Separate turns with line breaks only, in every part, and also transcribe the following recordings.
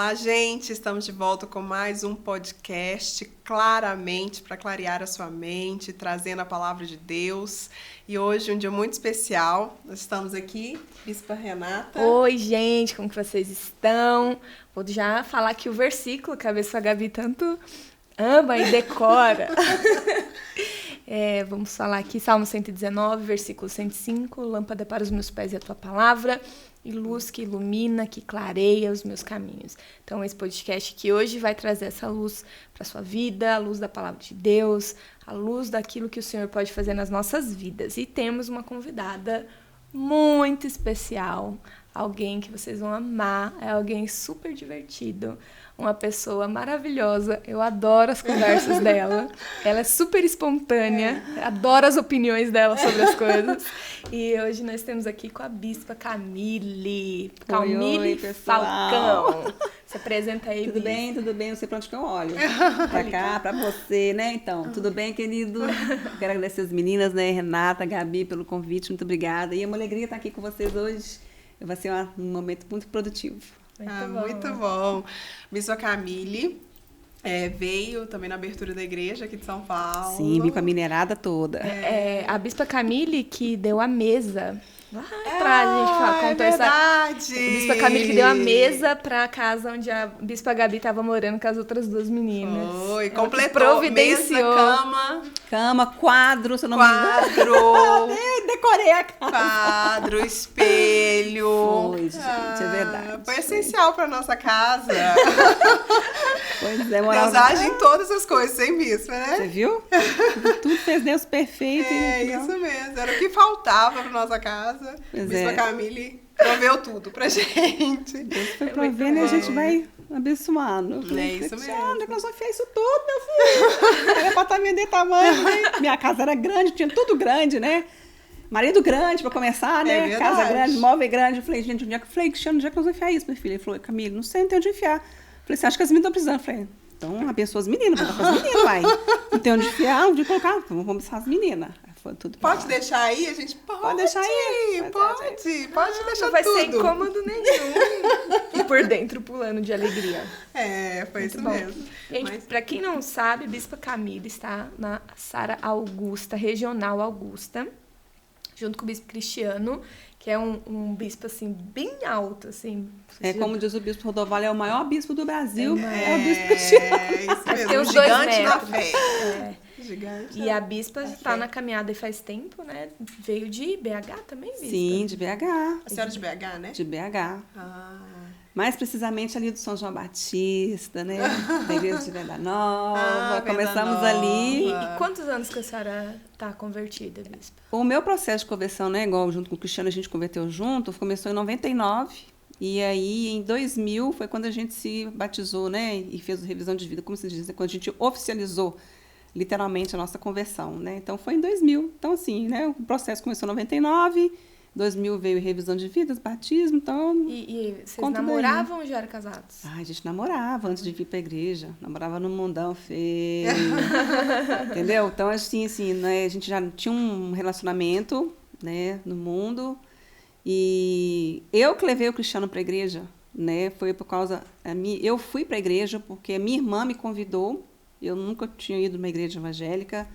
Olá, gente! Estamos de volta com mais um podcast, claramente para clarear a sua mente, trazendo a palavra de Deus. E hoje um dia muito especial. Nós estamos aqui, Bispa Renata.
Oi, gente, como que vocês estão? Vou já falar aqui o versículo que a Bispa Gabi tanto ama e decora. Vamos falar aqui, Salmo 119, versículo 105. Lâmpada para os meus pés e a tua palavra, e luz que ilumina, que clareia os meus caminhos. Então, esse podcast que hoje vai trazer essa luz para a sua vida, a luz da palavra de Deus, a luz daquilo que o Senhor pode fazer nas nossas vidas. E temos uma convidada muito especial, alguém que vocês vão amar, é alguém super divertido, uma pessoa maravilhosa. Eu adoro as conversas dela, ela é super espontânea, adoro as opiniões dela sobre as coisas. E hoje nós temos aqui com a Bispa Camille.
Oi, pessoal.
Falcão. Se apresenta aí,
Tudo bem, tudo bem. Não sei pra onde que eu olho. Pra cá, pra você, né? Então, tudo bem, querido? Quero agradecer as meninas, né? Renata, Gabi, pelo convite. Muito obrigada. E é uma alegria estar aqui com vocês hoje. Vai ser um momento muito produtivo.
Muito bom. Bispa Camille veio também na abertura da igreja aqui de São Paulo.
Sim, vim com a minerada toda.
A Bispa Camille que deu a mesa lá atrás, a gente contou
verdade.
A Bispa Camille que deu a mesa pra casa onde a Bispa Gabi estava morando com as outras duas meninas.
Foi,
ela
completou.
providenciou.
Mesa,
Cama, quadro, se eu não me engano.
quadro.
Decorei a casa.
Quadro, espelho.
Foi, gente, é verdade.
Foi essencial pra nossa casa.
Pois é,
Deus age em todas as coisas, sem bispa, né?
Você viu? Tudo fez Deus perfeito.
Isso mesmo. Era o que faltava pra nossa casa.
Pois
Bispa Camille proveu tudo pra gente.
Deus foi provendo e a gente vai abençoando.
Isso mesmo.
Onde é que nós vamos enfiar isso tudo, meu filho? Era apartamento de tamanho, né? Minha casa era grande, tinha tudo grande, né? Marido grande, pra começar, né?
Verdade.
Casa grande, móvel grande. Eu falei, gente, Cristiano, onde é que nós vamos enfiar isso, minha filha? Ele falou, Camille, não sei, não tem onde enfiar. Eu falei, você acha que as meninas estão precisando? Eu falei, então abençoa as meninas, vai dar para as meninas, vai. Não tem onde enfiar, onde colocar, então vamos começar as meninas. Foi tudo
Pode deixar aí? A gente pode.
Deixar aí.
Pode deixar
não vai
tudo.
ser incômodo nenhum. E por dentro pulando de alegria.
Foi
Muito
isso
bom.
mesmo.
Gente, pra quem não sabe, Bispa Camille está na Sara Augusta, Regional Augusta, junto com o Bispo Cristiano, que é um bispo, assim, bem alto, assim.
Como diz o Bispo Rodovalho, é o maior bispo do Brasil.
É
o Bispo Cristiano.
Isso mesmo.
Tem
O
uns 2
gigante da
metros.
fé. Gigante.
E a Bispa já tá na caminhada faz tempo, né? Veio de BH também, Bispa?
Sim, de BH.
A senhora de BH, né?
De BH.
Ah.
Mais precisamente ali do São João Batista, né? Da igreja de Venda Nova.
Venda
Começamos
Nova.
ali.
E quantos anos que a senhora tá convertida, Bispa?
O meu processo de conversão, né? Igual junto com o Cristiano, a gente converteu junto, começou em 99. E aí, em 2000, foi quando a gente se batizou, né? E fez a revisão de vida, como se diz, quando a gente oficializou literalmente a nossa conversão, né? Então, foi em 2000. Então, assim, né? O processo começou em 99. 2000 veio revisão de vidas, batismo, então...
E vocês namoravam ou já eram casados?
A gente namorava antes de vir pra igreja. Namorava no mundão feio. Entendeu? Então, assim, né, a gente já tinha um relacionamento, né, no mundo. E eu que levei o Cristiano pra igreja, né? Foi por causa... Eu fui pra igreja porque a minha irmã me convidou. Eu nunca tinha ido numa igreja evangélica.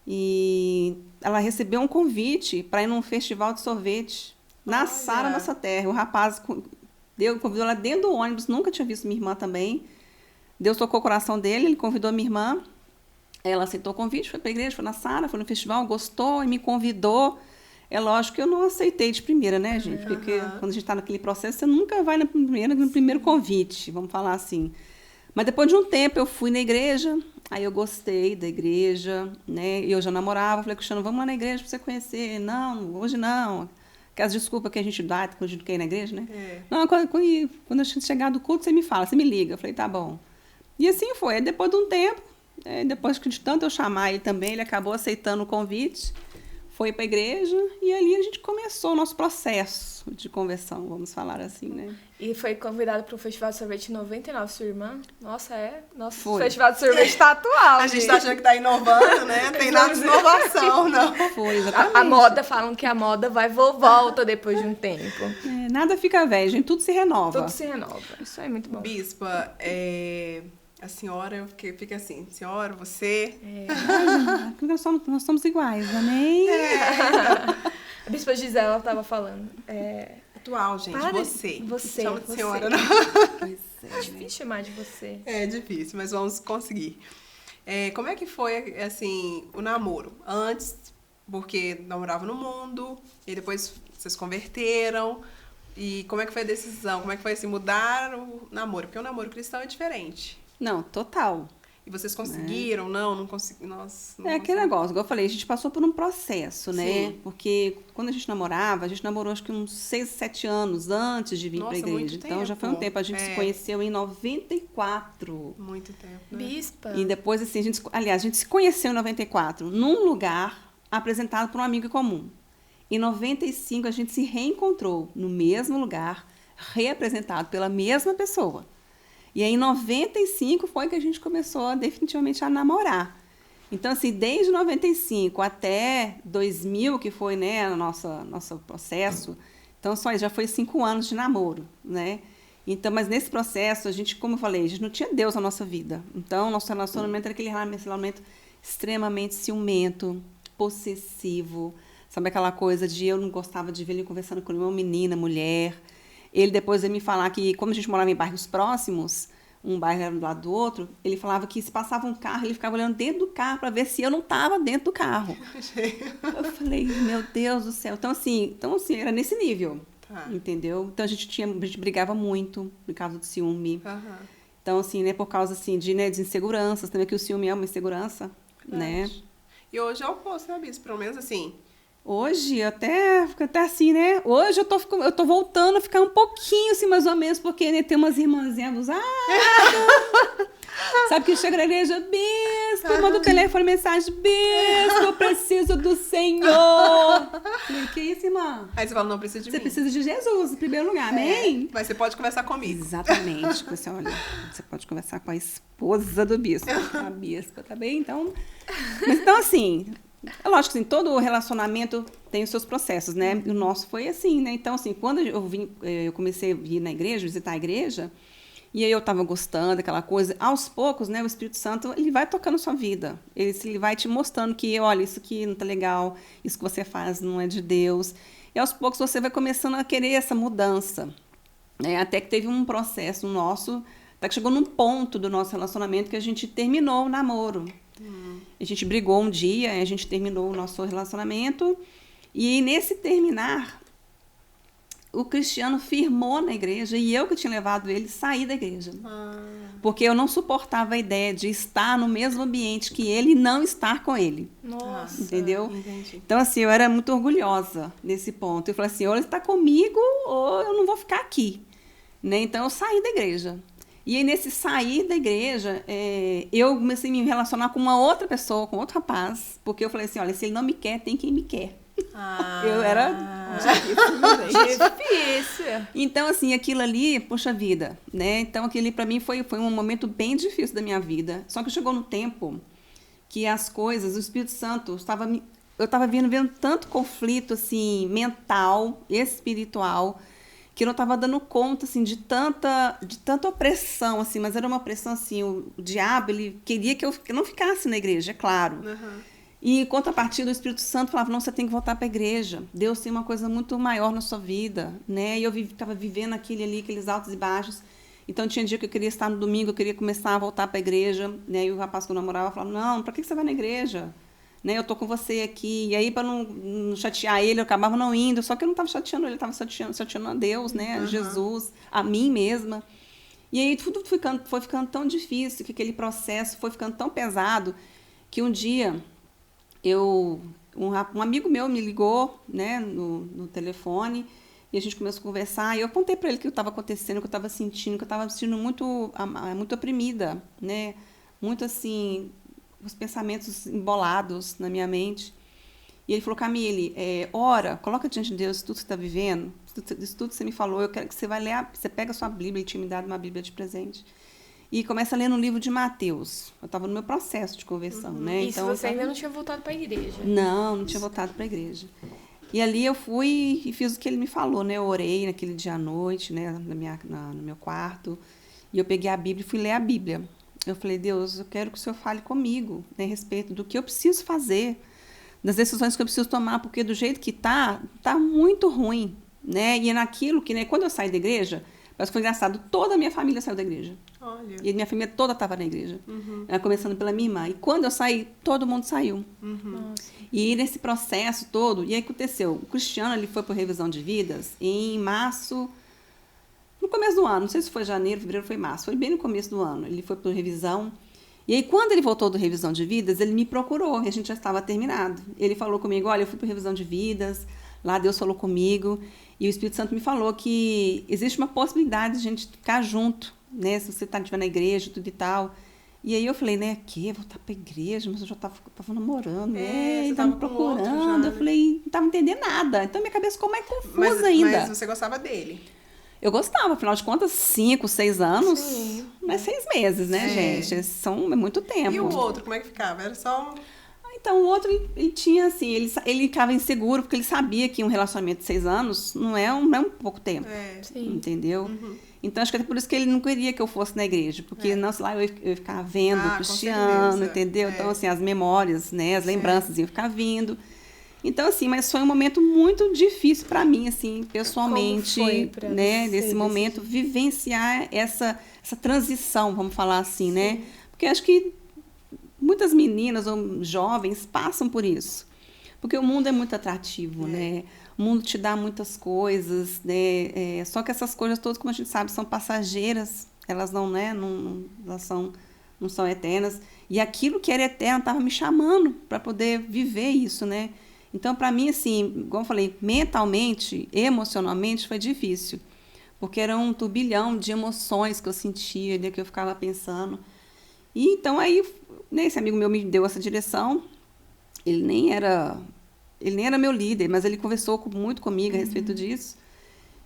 E ela recebeu um convite para ir num festival de sorvete na Sara Nossa Terra. O rapaz convidou ela dentro do ônibus, nunca tinha visto minha irmã também. Deus tocou o coração dele, ele convidou minha irmã. Ela aceitou o convite, foi para a igreja, foi na Sara, foi no festival, gostou e me convidou. É lógico que eu não aceitei de primeira, né, gente? Porque quando a gente está naquele processo, você nunca vai no primeiro convite, vamos falar assim. Mas depois de um tempo eu fui na igreja, aí eu gostei da igreja, né? E eu já namorava, falei, Cristiano, vamos lá na igreja para você conhecer. Não, hoje não. Aquelas desculpas que a gente dá quando a gente quer ir na igreja, né? Não, quando a gente chegar do culto, você me fala, você me liga. Eu falei, tá bom. E assim foi. Aí depois de um tempo, depois de tanto eu chamar ele também, ele acabou aceitando o convite. foi para a igreja e ali a gente começou o nosso processo de conversão, vamos falar assim, né?
E foi convidado para o Festival de Sorvete 99, sua irmã? Nossa, Nosso
Foi.
Festival de Sorvete tá atual,
A gente tá achando que tá inovando, né? Tem nada de inovação, não.
Foi, exatamente.
A moda, falam que a moda volta depois de um tempo.
Nada fica velho, gente, tudo se renova.
Tudo se renova. Isso é muito bom.
Bispa, a senhora, eu fiquei assim, senhora, você...
Nós somos iguais, amém?
A Bispa Gisela estava falando.
Atual, gente,
Para
você.
Você,
Chama de
você.
senhora, não.
Pois
É difícil chamar de você.
É difícil, mas vamos conseguir. Como é que foi, assim, o namoro? Antes, porque namoravam no mundo, e depois vocês converteram. E como é que foi a decisão? Como é que foi, assim, mudar o namoro? Porque o namoro cristão é diferente.
Não, total.
E vocês conseguiram? Não conseguiram.
É aquele negócio, igual eu falei, a gente passou por um processo, né?
Sim.
Porque quando a gente namorou acho que uns 6, 7 anos antes de vir para a igreja.
Muito
Então já foi um
tempo.
tempo. A gente se conheceu em 94.
Muito tempo. Né?
Bispa.
E depois, assim, a gente se conheceu em 94, num lugar apresentado por um amigo em comum. Em 95, a gente se reencontrou no mesmo lugar, reapresentado pela mesma pessoa. E aí, em 95, foi que a gente começou definitivamente a namorar. Então, assim, desde 95 até 2000, que foi, né, o nosso processo, então já foi 5 anos de namoro, né? Então, mas nesse processo, a gente, como eu falei, a gente não tinha Deus na nossa vida. Então, nosso relacionamento era aquele relacionamento extremamente ciumento, possessivo, sabe aquela coisa de eu não gostava de ver ele conversando com uma menina, mulher. Ele depois veio me falar que, como a gente morava em bairros próximos, um bairro era do lado do outro, ele falava que se passava um carro, ele ficava olhando dentro do carro para ver se eu não estava dentro do carro. Eu falei, meu Deus do céu. Então, assim, era nesse nível, entendeu? Então, a gente brigava muito por causa do ciúme.
Uhum.
Então, assim, né, por causa, assim, de inseguranças, também que o ciúme é uma insegurança, né?
E hoje é o oposto, né, Bispo? Pelo menos assim...
Hoje, fico até assim, né? Hoje eu tô voltando a ficar um pouquinho assim, mais ou menos, porque né, tem umas irmãzinhas sabe que chega na igreja, bispo, manda o telefone, mensagem, bispo, eu preciso do Senhor. Falei, que isso, irmã?
Aí você fala, não precisa de mim.
Você precisa de Jesus, em primeiro lugar, amém?
Mas você pode conversar comigo.
Exatamente. Você, olha, você pode conversar com a esposa do bispo. A bispa, tá bem? Então, mas, então assim... É lógico que assim, todo relacionamento tem os seus processos, né? E o nosso foi assim, né? Então, assim, quando eu comecei a vir na igreja, visitar a igreja, e aí eu estava gostando daquela coisa, aos poucos, né? O Espírito Santo, ele vai tocando a sua vida. Ele vai te mostrando que, olha, isso aqui não tá legal, isso que você faz não é de Deus. E aos poucos você vai começando a querer essa mudança. Né? Até que teve um processo nosso, até que chegou num ponto do nosso relacionamento que a gente terminou o namoro. A gente brigou um dia, a gente terminou o nosso relacionamento e nesse terminar, o Cristiano firmou na igreja e eu que tinha levado ele sair da igreja. Porque eu não suportava a ideia de estar no mesmo ambiente que ele e não estar com ele.
Nossa.
Entendeu?
Entendi.
Então, assim, eu era muito orgulhosa nesse ponto. Eu falei assim, ou ele está comigo ou eu não vou ficar aqui. Né? Então, eu saí da igreja. E aí, nesse sair da igreja, eu comecei a me relacionar com uma outra pessoa, com outro rapaz, porque eu falei assim, olha, se ele não me quer, tem quem me quer. Eu era
difícil.
Então, assim, aquilo ali, poxa vida, né? Então, aquilo ali, pra mim, foi um momento bem difícil da minha vida. Só que chegou no tempo que as coisas, o Espírito Santo, eu estava vendo tanto conflito, assim, mental, espiritual, que eu não estava dando conta, assim, de tanta opressão, assim, mas era uma opressão, assim, o diabo, ele queria que eu não ficasse na igreja, é claro.
Uhum.
E, em contrapartida, o Espírito Santo falava, não, você tem que voltar para a igreja, Deus tem uma coisa muito maior na sua vida, né? E eu estava vivendo aqueles altos e baixos, então tinha dia que eu queria estar no domingo, eu queria começar a voltar para a igreja, né? E o rapaz que eu namorava falava, não, para que você vai na igreja? Né, eu tô com você aqui, e aí para não chatear ele, eu acabava não indo, só que eu não estava chateando ele, eu estava chateando a Deus, né, a Jesus, a mim mesma. E aí tudo foi ficando tão difícil, que aquele processo foi ficando tão pesado, que um dia um amigo meu me ligou, né, no telefone, e a gente começou a conversar, e eu contei para ele o que estava acontecendo, o que eu estava sentindo, que eu estava me sentindo muito oprimida, né, muito assim... os pensamentos embolados na minha mente. E ele falou, Camille, ora, coloca diante de Deus tudo que você está vivendo, isso tudo que você me falou, eu quero que você vai ler, você pega a sua Bíblia, ele tinha me dado uma Bíblia de presente, e começa a ler no livro de Mateus. Eu estava no meu processo de conversão, né?
Isso
então,
você ainda não tinha voltado para a igreja?
Não tinha voltado para a igreja. E ali eu fui e fiz o que ele me falou, né? Eu orei naquele dia à noite, né? No meu quarto, e eu peguei a Bíblia e fui ler a Bíblia. Eu falei, Deus, eu quero que o Senhor fale comigo, né, a respeito do que eu preciso fazer, das decisões que eu preciso tomar, porque do jeito que tá muito ruim, né? E é naquilo que, né, quando eu saí da igreja, parece que foi engraçado, toda a minha família saiu da igreja.
Olha.
E a minha família toda estava na igreja. Começando pela minha irmã. E quando eu saí, todo mundo saiu. E nesse processo todo, e aí aconteceu, o Cristiano, ele foi por revisão de vidas em março, no começo do ano, não sei se foi janeiro, fevereiro, foi março, foi bem no começo do ano, ele foi por revisão. E aí, quando ele voltou do revisão de vidas, ele me procurou, e a gente já estava terminado. Ele falou comigo, olha, eu fui por revisão de vidas, lá Deus falou comigo, e o Espírito Santo me falou que existe uma possibilidade de a gente ficar junto, né, se você estiver na igreja, tudo e tal. E aí eu falei, né, que voltar para a igreja, mas eu já estava namorando, né, ele estava me procurando, já, né? Eu falei, não estava entendendo nada, então minha cabeça ficou mais confusa ainda.
Mas você gostava dele?
Eu gostava, afinal de contas, 5, 6 anos,
Sim.
Mas 6 meses, né, gente? É muito tempo.
E o outro, como é que ficava? Era só...
Então, o outro, ele tinha, assim, ele ficava inseguro, porque ele sabia que um relacionamento de 6 anos não é um pouco tempo, entendeu? Então, acho que é por isso que ele não queria que eu fosse na igreja, porque não, sei lá, eu ia ficar vendo o Cristiano, entendeu? Então, assim, as memórias, né, as lembranças iam ficar vindo. Então, assim, mas foi um momento muito difícil para mim, assim, pessoalmente, né, nesse momento, vivenciar essa transição, vamos falar assim, né? Porque acho que muitas meninas ou jovens passam por isso. Porque o mundo é muito atrativo, né? O mundo te dá muitas coisas, né? Só que essas coisas todas, como a gente sabe, são passageiras. Elas não, né? Não são eternas. E aquilo que era eterno estava me chamando para poder viver isso, né? Então, para mim, assim, igual eu falei, mentalmente, emocionalmente, foi difícil. Porque era um turbilhão de emoções que eu sentia, que eu ficava pensando. E então, aí, né, esse amigo meu me deu essa direção. Ele nem era meu líder, mas ele conversou muito comigo a respeito disso.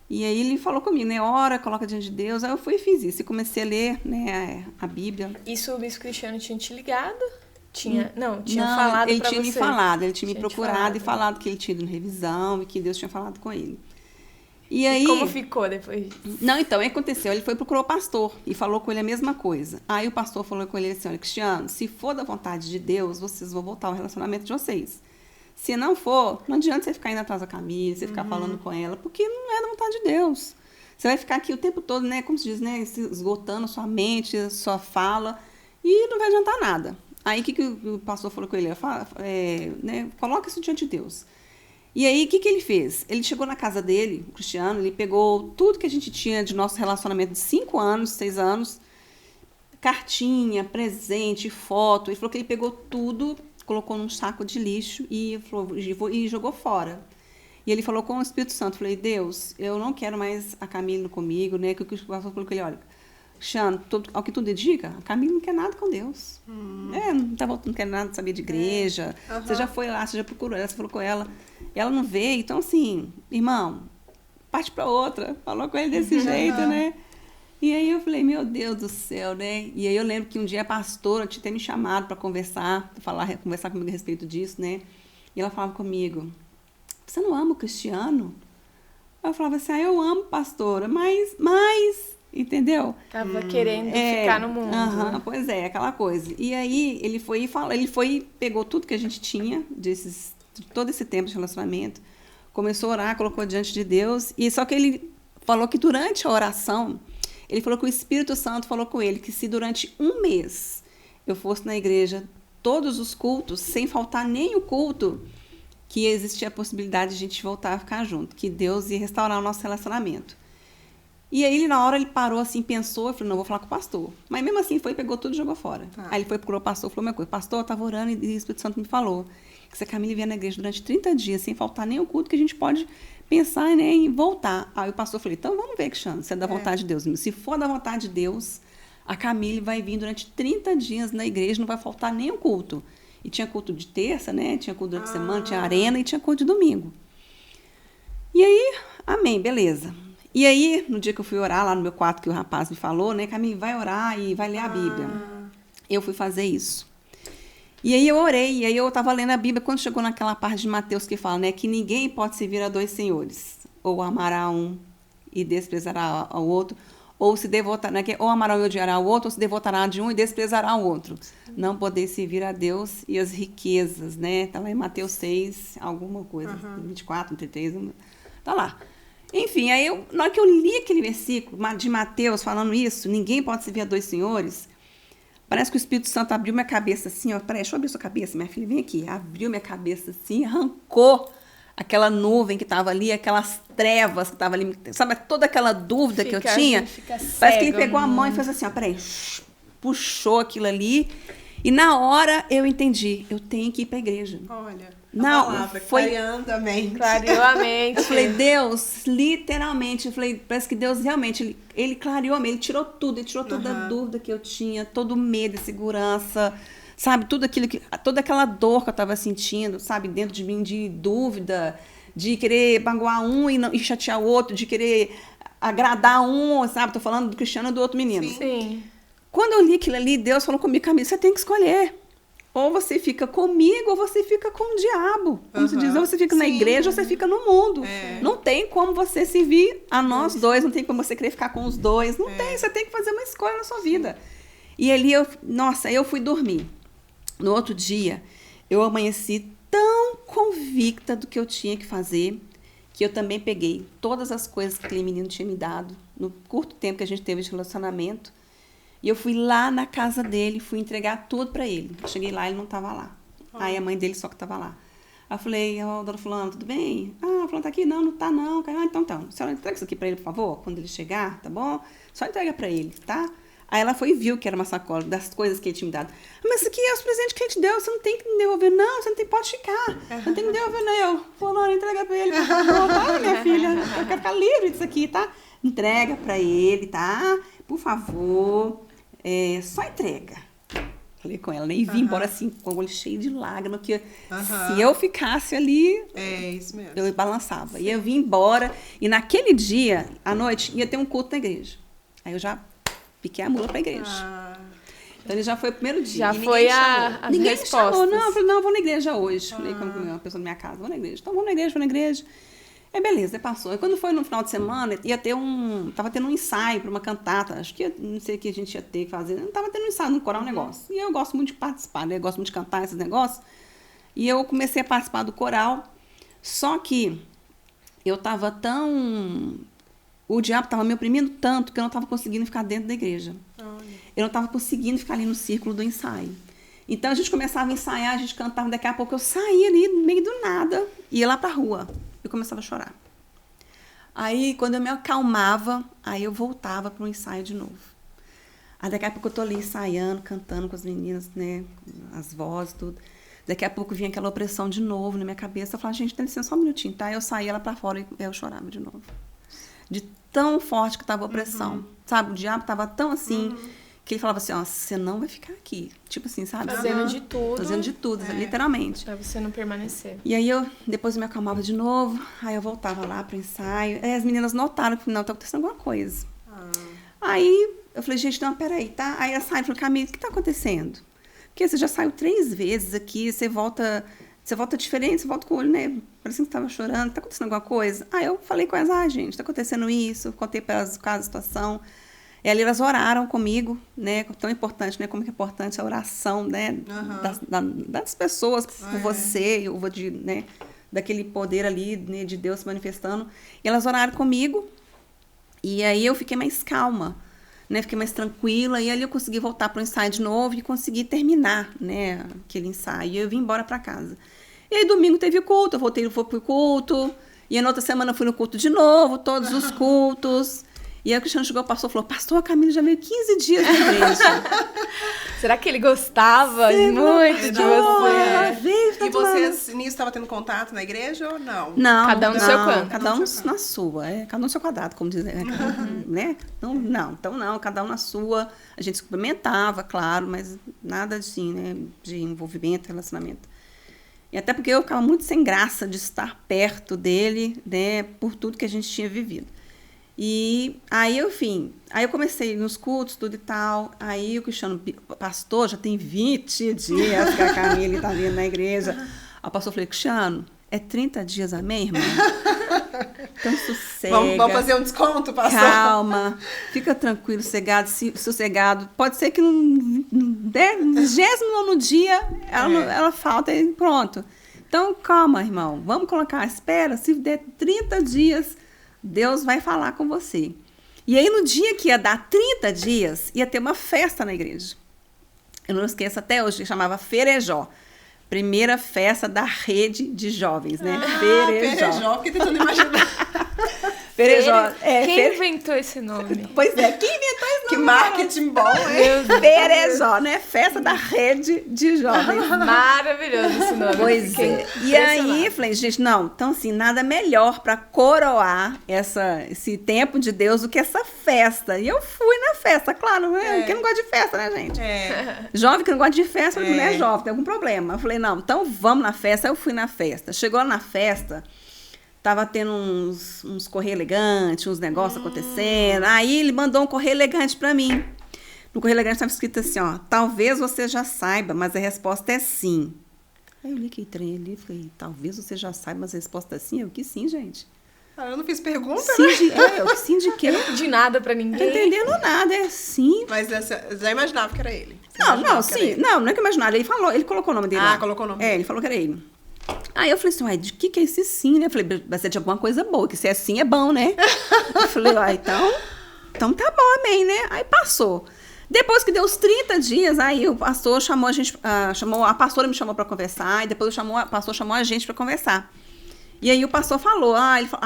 E aí ele falou comigo, né, ora, coloca diante de Deus. Aí eu fui e fiz isso. E comecei a ler, né, a Bíblia.
Isso o Bispo Cristiano tinha te ligado? Tinha falado pra você?
Ele tinha me falado, ele tinha me procurado e falado que ele tinha ido na revisão e que Deus tinha falado com ele. E aí,
como ficou depois disso?
Não, então, o que aconteceu? Ele procurou o pastor e falou com ele a mesma coisa. Aí o pastor falou com ele assim, olha, Cristiano, se for da vontade de Deus, vocês vão voltar ao relacionamento de vocês. Se não for, não adianta você ficar indo atrás da Camille, você ficar falando com ela, porque não é da vontade de Deus. Você vai ficar aqui o tempo todo, né, como se diz, né, esgotando sua mente, sua fala, e não vai adiantar nada. Aí, o que o pastor falou com ele? Né, coloca isso diante de Deus. E aí, o que ele fez? Ele chegou na casa dele, o Cristiano, ele pegou tudo que a gente tinha de nosso relacionamento de 5 anos, 6 anos, cartinha, presente, foto. Ele falou que ele pegou tudo, colocou num saco de lixo e jogou fora. E ele falou com o Espírito Santo, falei, Deus, eu não quero mais a Camille comigo, né? Que o pastor falou com ele, olha, Cristiano, ao que tudo indica, a Camille não quer nada com Deus. Não quer nada saber de igreja. Você já foi lá, você já procurou ela, você falou com ela. Ela não veio. Então, assim, irmão, parte para outra. Falou com ele desse jeito, né? E aí eu falei, meu Deus do céu, né? E aí eu lembro que um dia a pastora tinha até me chamado para conversar comigo a respeito disso, né? E ela falava comigo, você não ama o Cristiano? Eu falava assim, eu amo, pastora, mas... Entendeu?
Tava querendo ficar no mundo.
Pois é, aquela coisa. E aí ele foi e pegou tudo que a gente tinha de todo esse tempo de relacionamento, começou a orar, colocou diante de Deus, e só que ele falou que durante a oração, ele falou que o Espírito Santo falou com ele que se durante 1 mês eu fosse na igreja todos os cultos, sem faltar nem o culto, que existia a possibilidade de a gente voltar a ficar junto, que Deus ia restaurar o nosso relacionamento. E aí, na hora, ele parou assim, pensou, eu falei, não, vou falar com o pastor. Mas mesmo assim, pegou tudo e jogou fora. Aí ele procurou o pastor, falou, minha coisa, pastor, eu estava orando e o Espírito Santo me falou que se a Camille vier na igreja durante 30 dias, sem faltar nem o culto, que a gente pode pensar, né, em voltar. Aí o pastor falou, então vamos ver, Cristiano, se é da vontade de Deus. Se for da vontade de Deus, a Camille vai vir durante 30 dias na igreja, não vai faltar nem o culto. E tinha culto de terça, né? Tinha culto durante a semana, tinha arena e tinha culto de domingo. E aí, amém, beleza. E aí, no dia que eu fui orar lá no meu quarto, que o rapaz me falou, né? Camille, vai orar e vai ler a Bíblia. Eu fui fazer isso. E aí eu orei, e aí eu estava lendo a Bíblia, quando chegou naquela parte de Mateus que fala, né? Que ninguém pode servir a dois senhores. Ou amará um e desprezará ao outro, ou se devotará, né, ou amará e odiará o outro, ou se devotará de um e desprezará o outro. Não poder servir a Deus e as riquezas, né? Está lá em Mateus 6, alguma coisa, 24, 33, tá lá. Enfim, aí na hora que eu li aquele versículo de Mateus falando isso, ninguém pode servir a dois senhores, parece que o Espírito Santo abriu minha cabeça assim, ó, peraí, deixa eu abrir sua cabeça, minha filha, vem aqui. Abriu minha cabeça assim, arrancou aquela nuvem que estava ali, aquelas trevas que estavam ali, sabe, toda aquela dúvida que eu tinha. Parece que ele pegou a mão e fez assim, ó, peraí, puxou aquilo ali, e na hora eu entendi, eu tenho que ir para a igreja.
Olha,
não,
palavra, clareando a mente.
Clareou a mente.
Eu falei, Deus, literalmente, eu falei, parece que Deus realmente, ele clareou a mente, ele tirou tudo, ele tirou toda a dúvida que eu tinha, todo o medo, insegurança, sabe, tudo aquilo toda aquela dor que eu estava sentindo, sabe, dentro de mim, de dúvida, de querer magoar um e chatear o outro, de querer agradar um, sabe, tô falando do Cristiano e do outro menino.
Sim.
Quando eu li aquilo ali, Deus falou comigo, Camille, você tem que escolher. Ou você fica comigo, ou você fica com o diabo. Como se diz, ou você fica na igreja, ou você fica no mundo. Não tem como você servir a nós dois, não tem como você querer ficar com os dois. Não tem, você tem que fazer uma escolha na sua vida. E ali, eu fui dormir. No outro dia, eu amanheci tão convicta do que eu tinha que fazer, que eu também peguei todas as coisas que aquele menino tinha me dado, no curto tempo que a gente teve de relacionamento, e eu fui lá na casa dele, fui entregar tudo pra ele. Eu cheguei lá, ele não tava lá. Aí a mãe dele só que tava lá. Aí eu falei, dona fulano, tudo bem? Ah, fulano tá aqui? Não, não tá não. Ah, então. A senhora entrega isso aqui pra ele, por favor? Quando ele chegar, tá bom? Só entrega pra ele, tá? Aí ela foi e viu que era uma sacola das coisas que ele tinha me dado. Mas isso aqui é os presentes que ele te deu, você não tem que me devolver, não, você não tem, pode ficar. Não tem que me devolver, não. Eu, fulano, entrega pra ele, por favor, tá, minha filha? Eu quero ficar livre disso aqui, tá? Entrega pra ele, tá? Por favor. Só entrega. Falei com ela, nem vim embora assim, com o olho cheio de lágrimas, que se eu ficasse ali,
isso mesmo.
eu balançava. E eu vim embora, e naquele dia, à noite, ia ter um culto na igreja. Aí eu já piquei a mula pra igreja. Então ele já foi o primeiro dia.
Já foi as
ninguém
respostas.
Me chamou, não, eu falei, não, eu vou na igreja hoje. Falei com uma pessoa da minha casa, vou na igreja. Então vou na igreja. Aí beleza, passou. E quando foi no final de semana, tava tendo um ensaio para uma cantata, acho que não sei o que a gente ia ter que fazer, não tava tendo um ensaio, no coral, um negócio. E eu gosto muito de participar, né? Eu gosto muito de cantar esses negócios. E eu comecei a participar do coral, só que eu tava o diabo tava me oprimindo tanto que eu não tava conseguindo ficar dentro da igreja. Eu não tava conseguindo ficar ali no círculo do ensaio. Então a gente começava a ensaiar, a gente cantava, daqui a pouco eu saía ali no meio do nada, ia lá pra rua. Eu começava a chorar. Aí, quando eu me acalmava, aí eu voltava para o ensaio de novo. Aí, daqui a pouco, eu tô ali ensaiando, cantando com as meninas, né? As vozes, tudo. Daqui a pouco, vinha aquela opressão de novo na minha cabeça. Eu falava, gente, dá licença só um minutinho, tá? Eu saía lá para fora e eu chorava de novo. De tão forte que estava a opressão. Sabe? O diabo estava tão assim... que ele falava assim, ó, você não vai ficar aqui. Tipo assim, sabe?
Fazendo de tudo.
Fazendo de tudo, literalmente.
Pra você não permanecer.
E aí, depois eu me acalmava de novo, aí eu voltava lá pro ensaio. Aí as meninas notaram que, não, tá acontecendo alguma coisa. Aí, eu falei, gente, não, peraí, tá? Aí a Sara falou, Camille, o que tá acontecendo? Porque você já saiu 3 vezes aqui, você volta diferente, você volta com o olho, né? Parecendo que você tava chorando, tá acontecendo alguma coisa? Aí eu falei com elas, gente, tá acontecendo isso, contei para elas a situação. E ali elas oraram comigo, né? Tão importante, né? Como que é importante a oração, né? Das pessoas por você, né? Daquele poder ali, né? De Deus se manifestando. E elas oraram comigo. E aí eu fiquei mais calma, né? Fiquei mais tranquila. E ali eu consegui voltar para o ensaio de novo e consegui terminar, né? Aquele ensaio. E eu vim embora para casa. E aí domingo teve culto, eu fui pro culto. E aí na outra semana eu fui no culto de novo, todos os cultos. E aí o Cristiano chegou, passou e falou, pastor, a Camille já veio 15 dias na igreja.
Será que ele gostava muito de você?
E você nisso estava tendo contato na igreja ou não?
Não.
Cada um no seu canto.
Cada um na sua. Cada um no seu quadrado, como dizem. Né? Então não, cada um na sua. A gente se cumprimentava, claro, mas nada assim, né? De envolvimento, relacionamento. E até porque eu ficava muito sem graça de estar perto dele, né? Por tudo que a gente tinha vivido. E aí, enfim, aí eu comecei nos cultos, tudo e tal. Aí o Cristiano, pastor, já tem 20 dias que a Camila está vindo na igreja. Aí o pastor falou, Cristiano, é 30 dias, amém, irmão? Então sossega.
Vamos fazer um desconto, pastor?
Calma, fica tranquilo, sossegado. Pode ser que no 29º dia ela falta e pronto. Então, calma, irmão, vamos colocar, espera, se der 30 dias... Deus vai falar com você. E aí, no dia que ia dar 30 dias, ia ter uma festa na igreja. Eu não esqueço até hoje, que chamava Ferejó. Primeira festa da rede de jovens, né?
Ferejó, fiquei tentando imaginar.
Ferejó.
Quem inventou esse nome?
Pois é, quem inventou esse nome?
Que marketing bom, hein?
Ferejó, né? Festa da rede de jovens.
Maravilhoso esse nome.
Pois é. E aí, falei, gente, não, então assim, nada melhor para coroar esse tempo de Deus do que essa festa. E eu fui na festa, claro, quem não gosta de festa, né, gente? Jovem que não gosta de festa, não é jovem, tem algum problema. Eu falei, não, então vamos na festa. Aí eu fui na festa. Chegou lá na festa, tava tendo uns correio elegante, uns negócios acontecendo. Aí ele mandou um correio elegante para mim. No correio elegante estava escrito assim, ó, talvez você já saiba, mas a resposta é sim. Aí eu li que trem ali e falei, talvez você já saiba, mas a resposta é sim. Eu que sim, gente.
Eu não fiz pergunta,
sim,
né?
Eu que sim de quê?
De nada pra ninguém.
Não entendendo nada, é sim.
Mas já imaginava que era ele.
Sim. Não é que eu imaginava. Ele colocou o nome dele lá.
Colocou o nome
dele. Ele falou que era ele. Aí eu falei assim, uai, de que é esse sim, né? Eu falei, vai ser de alguma coisa boa, que se é sim é bom, né? Eu falei, então tá bom, amém, né? Aí passou. Depois que deu os 30 dias, aí o pastor chamou a gente, a pastora me chamou para conversar, e depois o pastor chamou a gente para conversar. E aí o pastor falou,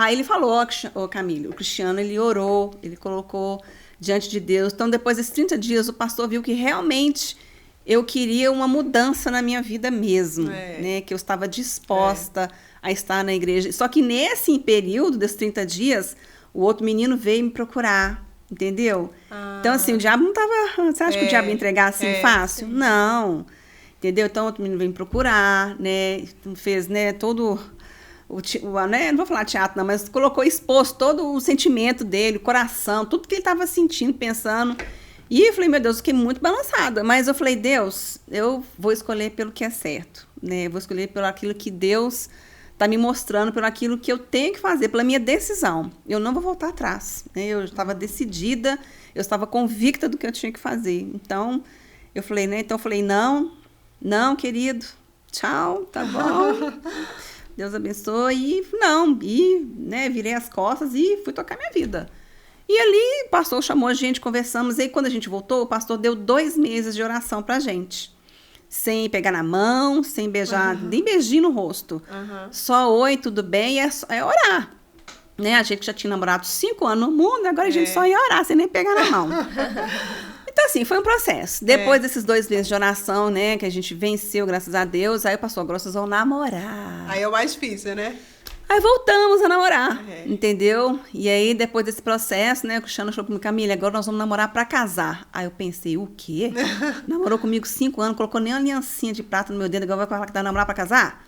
ele falou, Camille, o Cristiano, ele orou, ele colocou diante de Deus. Então, depois desses 30 dias, o pastor viu que realmente eu queria uma mudança na minha vida mesmo, né? Que eu estava disposta a estar na igreja. Só que nesse período, desses 30 dias, o outro menino veio me procurar, entendeu? Então, assim, o diabo não estava... Você acha que o diabo ia entregar assim fácil? Sim. Não. Entendeu? Então, o outro menino veio me procurar, né? Fez, né, todo... né? Não vou falar teatro, não, mas expôs todo o sentimento dele, o coração, tudo que ele estava sentindo, pensando. E eu falei, meu Deus, eu fiquei muito balançada. Mas eu falei, Deus, eu vou escolher pelo que é certo, né? Eu vou escolher pelo aquilo que Deus está me mostrando, pelo aquilo que eu tenho que fazer, pela minha decisão. Eu não vou voltar atrás, né? Eu estava decidida, eu estava convicta do que eu tinha que fazer. Então, eu falei, né? Não, querido, tchau, tá bom. Deus abençoe. E virei as costas e fui tocar minha vida. E ali o pastor chamou a gente, conversamos. E aí, quando a gente voltou, o pastor deu 2 meses de oração pra gente. Sem pegar na mão, sem beijar, nem beijinho no rosto. Só oi, tudo bem, é orar. Né? A gente já tinha namorado 5 anos no mundo, agora a gente só ia orar, sem nem pegar na mão. Então, assim, foi um processo. Depois desses 2 meses de oração, né, que a gente venceu, graças a Deus, aí o pastor, agora vocês vão namorar.
Aí é o mais difícil, né?
Aí voltamos a namorar, entendeu? E aí, depois desse processo, né, o Cristiano falou comigo, Camila, agora nós vamos namorar pra casar. Aí eu pensei, o quê? Namorou comigo 5 anos, colocou nem uma aliancinha de prata no meu dedo, agora vai falar que vai namorar pra casar?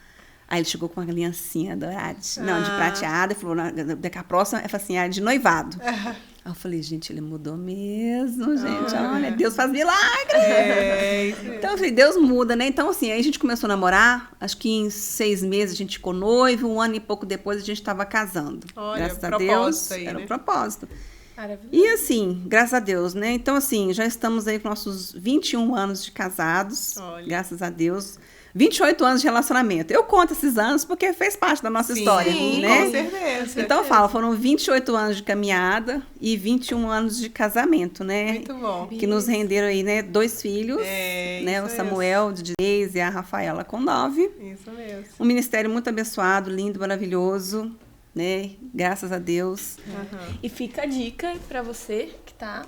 Aí ele chegou com uma aliancinha dourada, não, de prateada, e falou, daqui a próxima, é assim, de noivado. Aí eu falei, gente, ele mudou mesmo, gente. Olha, Deus faz milagre. Então, eu falei, Deus muda, né? Então, assim, aí a gente começou a namorar. Acho que em 6 meses a gente ficou noivo. 1 ano e pouco depois a gente estava casando.
Olha,
graças a Deus.
Aí,
era
né?
um propósito.
Maravilhoso.
E assim, graças a Deus, né? Então, assim, já estamos aí com nossos 21 anos de casados. Olha. Graças a Deus. 28 anos de relacionamento. Eu conto esses anos porque fez parte da nossa história, né?
Com certeza.
Então eu falo, foram 28 anos de caminhada e 21 anos de casamento, né?
Muito bom.
Que nos renderam aí, né, 2 filhos, né? O Samuel, de 10, e a Rafaela com 9.
Isso mesmo. Um
ministério muito abençoado, lindo, maravilhoso, né? Graças a Deus.
E fica a dica para você que tá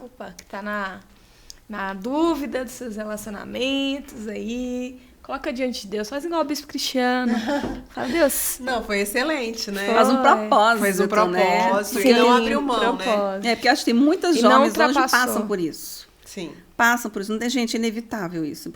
na dúvida dos seus relacionamentos aí. Coloca diante de Deus, faz igual o Bispo Cristiano. Fala, Deus.
Não, foi excelente, né?
Faz um propósito,
Fez um propósito,
né?
e não abriu mão, né?
Porque eu acho que tem muitas
E não
jovens hoje
ultrapassou.
passam por isso.
Sim.
Passam por isso. Não tem gente, é inevitável isso,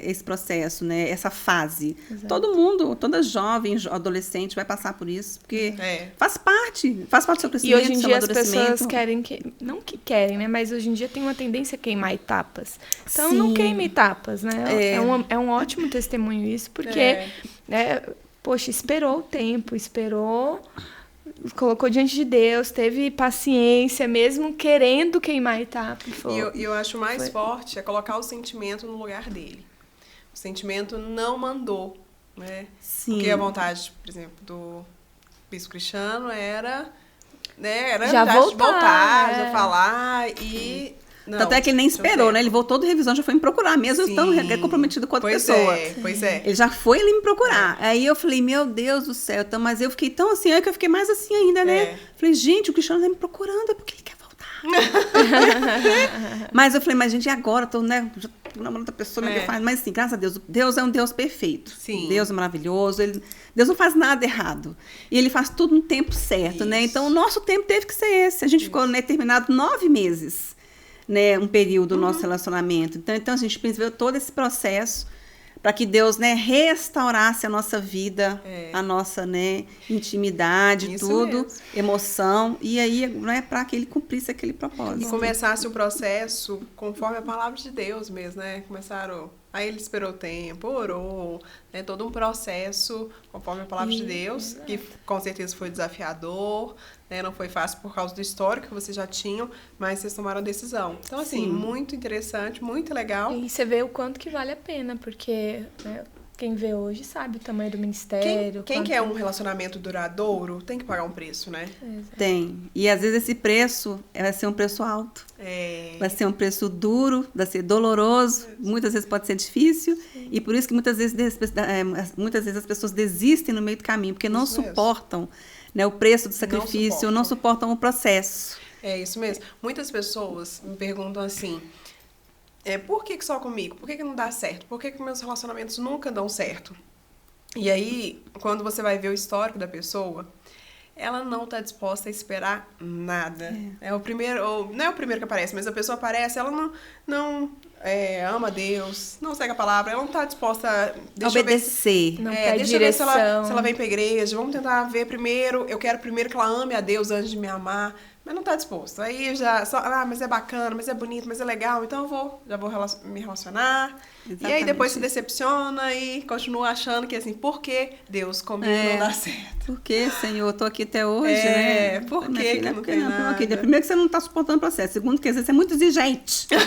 esse processo, né? Essa fase.
Exato.
Todo mundo, toda jovem, adolescente vai passar por isso, porque faz parte do seu
E
crescimento,
hoje em
do seu
dia as pessoas
amadurecimento.
querem, não que querem, né? Mas hoje em dia tem uma tendência a queimar etapas. Então
Sim.
não queime etapas, né? É um ótimo testemunho isso, porque, né, poxa, esperou o tempo, colocou diante de Deus, teve paciência, mesmo querendo queimar a etapa.
E eu acho mais forte é colocar o sentimento no lugar dele. O sentimento não mandou, né?
Sim.
Porque a vontade, por exemplo, do Bispo Cristiano era, né? Era
Já voltar,
já falar e... Não,
Tanto é que ele nem esperou, né? Ele voltou da revisão, já foi me procurar, mesmo eu estando comprometido com outra pessoa.
Pois é.
Ele já foi ele me procurar. Aí eu falei, meu Deus do céu, então, mas eu fiquei tão assim, aí que eu fiquei mais assim ainda, né? Falei, gente, o Cristiano tá me procurando, é porque ele quer voltar. Mas eu falei, mas gente, e agora? Tô, né? Já tô namorando outra pessoa, mas assim, graças a Deus, Deus é um Deus perfeito.
Sim.
Deus é maravilhoso, Deus não faz nada errado. E ele faz tudo no tempo certo, né? Então, o nosso tempo teve que ser esse. A gente ficou, né, terminado 9 meses. Né, um período do nosso relacionamento. Então a gente pensou todo esse processo para que Deus, né, restaurasse a nossa vida, a nossa, né, intimidade,
Isso
tudo,
mesmo.
emoção, e aí, né, para que ele cumprisse aquele propósito.
E começasse o processo conforme a palavra de Deus mesmo, né? Aí ele esperou o tempo, orou, né? Todo um processo conforme a palavra de Deus, que com certeza foi desafiador, né? Não foi fácil por causa do histórico que vocês já tinham, mas vocês tomaram a decisão. Então, assim,
Sim.
muito interessante, muito legal.
E você vê o quanto que vale a pena, porque, né, quem vê hoje sabe o tamanho do ministério.
Quem quer um relacionamento duradouro tem que pagar um preço, né?
Tem. E às vezes esse preço vai ser um preço alto. Vai ser um preço duro, vai ser doloroso, muitas vezes pode ser difícil. Sim. E por isso que muitas vezes as pessoas desistem no meio do caminho, porque não suportam, né, o preço do sacrifício, não suportam o processo.
É isso mesmo. Muitas pessoas me perguntam assim, por que só comigo? Por que não dá certo? Por que meus relacionamentos nunca dão certo? E aí, quando você vai ver o histórico da pessoa, ela não está disposta a esperar nada. Não é o primeiro que aparece, mas a pessoa aparece, ela não ama Deus, não segue a palavra, ela não está disposta a
obedecer.
Deixa eu ver se ela vem para a igreja, vamos tentar ver primeiro, eu quero primeiro que ela ame a Deus antes de me amar. Mas não está disposto. Aí mas é bacana, mas é bonito, mas é legal, então já vou me relacionar. Exatamente. E aí depois se decepciona e continua achando que assim, por que Deus comigo não dá certo?
Por que, Senhor, eu tô aqui até hoje, né?
Por que não tem nada?
Primeiro que você não está suportando o processo. Segundo que às vezes você é muito exigente. Tá?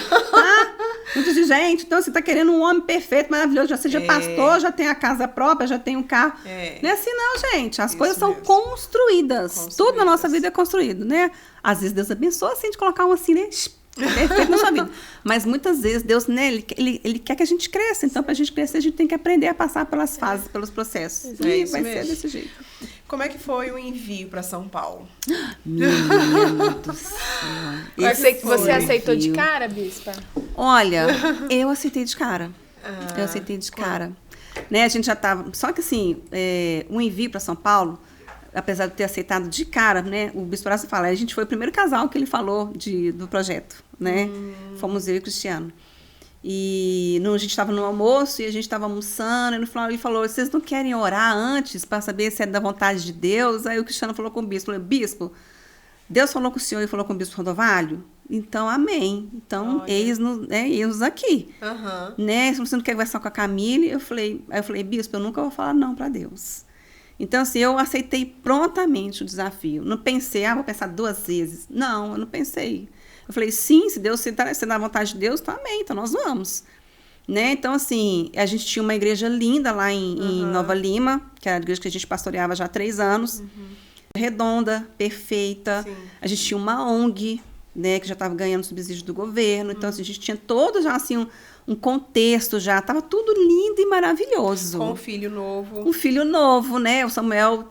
Muito exigente. Então você está querendo um homem perfeito, maravilhoso, já seja pastor, já tem a casa própria, já tem um carro. Não é assim não, gente. As coisas são construídas. Tudo na nossa vida é construído, né? Às vezes Deus abençoa, assim, de colocar um assim, né? Perfeito na sua vida. Mas muitas vezes Deus, né, ele quer que a gente cresça. Então, para a gente crescer, a gente tem que aprender a passar pelas fases, pelos processos. E vai ser desse jeito.
Como é que foi o envio para São Paulo?
Meu Deus do céu.
Você aceitou de cara, Bispa?
Olha, eu aceitei de cara. Né, a gente já estava... Só que assim, o envio para São Paulo, apesar de ter aceitado de cara, né? O Bispo Horácio fala, a gente foi o primeiro casal que ele falou do projeto, né? Fomos eu e o Cristiano. E a gente estava no almoço e a gente estava almoçando, e no final ele falou, vocês não querem orar antes para saber se é da vontade de Deus? Aí o Cristiano falou com o Bispo, Bispo, Deus falou com o senhor e falou com o Bispo Rodovalho? Então, amém. Então, eis-nos aqui. Né? Se você não quer conversar com a Camille, eu falei, Bispo, eu nunca vou falar não para Deus. Então, assim, eu aceitei prontamente o desafio. Não pensei, vou pensar 2 vezes. Não, eu não pensei. Eu falei, sim, se Deus se dá vontade de Deus, tá amém, então nós vamos. Né? Então, assim, a gente tinha uma igreja linda lá em Nova Lima, que era a igreja que a gente pastoreava já há 3 anos. Redonda, perfeita. Sim. A gente tinha uma ONG, né, que já estava ganhando subsídio do governo. Então, assim, a gente tinha todo já, assim, um contexto já, estava tudo lindo e maravilhoso.
Com um filho novo.
Um filho novo, né? O Samuel